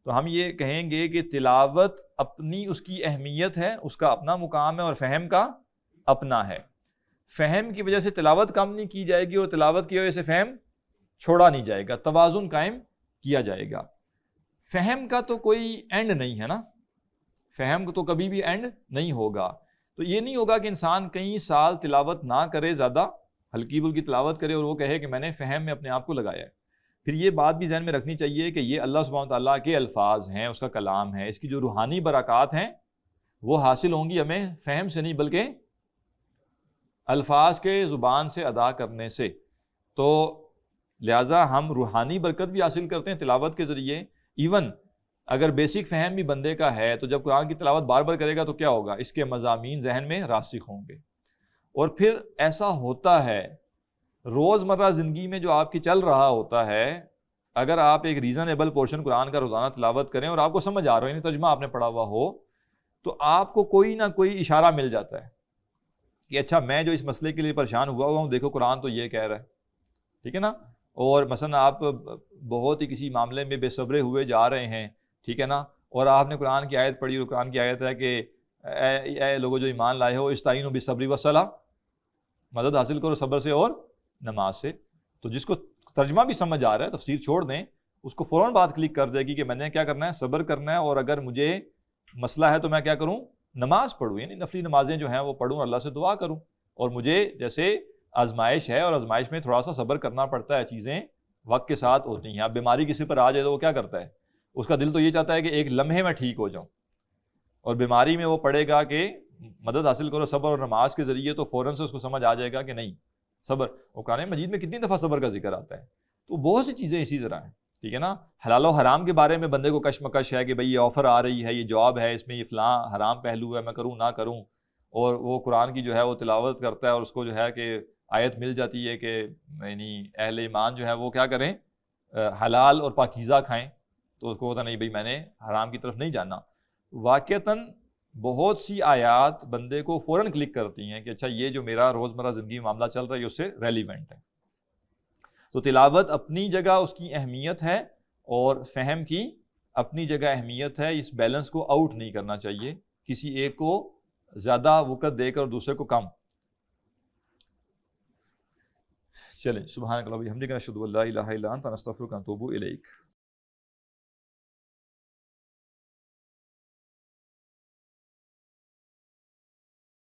تو ہم یہ کہیں گے کہ تلاوت اپنی اس کی اہمیت ہے, اس کا اپنا مقام ہے, اور فہم کا اپنا ہے. فہم کی وجہ سے تلاوت کم نہیں کی جائے گی اور تلاوت کی وجہ سے فہم چھوڑا نہیں جائے گا, توازن قائم کیا جائے گا. فہم کا تو کوئی اینڈ نہیں ہے نا, فہم تو کبھی بھی اینڈ نہیں ہوگا. تو یہ نہیں ہوگا کہ انسان کئی سال تلاوت نہ کرے, زیادہ ہلکی پھلکی تلاوت کرے اور وہ کہے کہ میں نے فہم میں اپنے آپ کو لگایا ہے۔ پھر یہ بات بھی ذہن میں رکھنی چاہیے کہ یہ اللہ سبحانہ تعالیٰ کے الفاظ ہیں، اس کا کلام ہے، اس کی جو روحانی برکات ہیں وہ حاصل ہوں گی ہمیں فہم سے نہیں بلکہ الفاظ کے زبان سے ادا کرنے سے۔ تو لہٰذا ہم روحانی برکت بھی حاصل کرتے ہیں تلاوت کے ذریعے۔ ایون اگر بیسک فہم بھی بندے کا ہے تو جب قرآن کی تلاوت بار بار کرے گا تو کیا ہوگا، اس کے مضامین ذہن میں راسخ ہوں گے۔ اور پھر ایسا ہوتا ہے روزمرہ زندگی میں جو آپ کی چل رہا ہوتا ہے، اگر آپ ایک ریزنیبل پورشن قرآن کا روزانہ تلاوت کریں اور آپ کو سمجھ آ رہا ہے، یعنی ترجمہ آپ نے پڑھا ہوا ہو، تو آپ کو کوئی نہ کوئی اشارہ مل جاتا ہے کہ اچھا میں جو اس مسئلے کے لیے پریشان ہوا ہوں، دیکھو قرآن تو یہ کہہ رہا ہے، ٹھیک ہے نا۔ اور مثلا آپ بہت ہی کسی معاملے میں بے صبرے ہوئے جا رہے ہیں، ٹھیک ہے نا، اور آپ نے قرآن کی آیت پڑھی اور قرآن کی آیت ہے کہ اے لوگوں جو ایمان لائے ہو استعینوا بالصبر والصلاۃ، مدد حاصل کرو صبر سے اور نماز سے۔ تو جس کو ترجمہ بھی سمجھ آ رہا ہے، تفسیر چھوڑ دیں، اس کو فوراً بات کلک کر دے گی کہ میں نے کیا کرنا ہے، صبر کرنا ہے، اور اگر مجھے مسئلہ ہے تو میں کیا کروں، نماز پڑھوں، یعنی نفلی نمازیں جو ہیں وہ پڑھوں، اللہ سے دعا کروں۔ اور مجھے جیسے آزمائش ہے اور آزمائش میں تھوڑا سا صبر کرنا پڑتا ہے، چیزیں وقت کے ساتھ ہوتی ہیں۔ اب بیماری کسی پر آ جائے تو وہ کیا کرتا ہے، اس کا دل تو یہ چاہتا ہے کہ ایک لمحے میں ٹھیک ہو جاؤں، اور بیماری میں وہ پڑھے گا کہ مدد حاصل کرو صبر اور نماز کے ذریعے، تو فوراً سے اس کو سمجھ آ جائے گا کہ نہیں صبر۔ اور قرآن مجید میں کتنی دفعہ صبر کا ذکر آتا ہے۔ تو بہت سی چیزیں اسی طرح ہیں، ٹھیک ہے نا۔ حلال و حرام کے بارے میں بندے کو کشمکش ہے کہ بھئی یہ آفر آ رہی ہے، یہ جاب ہے، اس میں یہ فلاں حرام پہلو ہے، میں کروں نہ کروں، اور وہ قرآن کی جو ہے وہ تلاوت کرتا ہے اور اس کو جو ہے کہ آیت مل جاتی ہے کہ یعنی اہل ایمان جو ہے وہ کیا کریں، حلال اور پاکیزہ کھائیں، تو اس کو ہوتا نہیں بھئی میں نے حرام کی طرف نہیں جانا۔ واقعتاً بہت سی آیات بندے کو فوراً کلک کرتی ہیں کہ اچھا یہ جو میرا روزمرہ زندگی میں معاملہ چل رہا ہے یہ اس سے ریلیونٹ ہے۔ تو تلاوت اپنی جگہ اس کی اہمیت ہے اور فہم کی اپنی جگہ اہمیت ہے، اس بیلنس کو آؤٹ نہیں کرنا چاہیے، کسی ایک کو زیادہ وقت دے کر دوسرے کو کم۔ چلیں، سبحانک اللہم و بحمدک، نشہد ان لا الہ الا انت، نستغفرک و نتوب الیک۔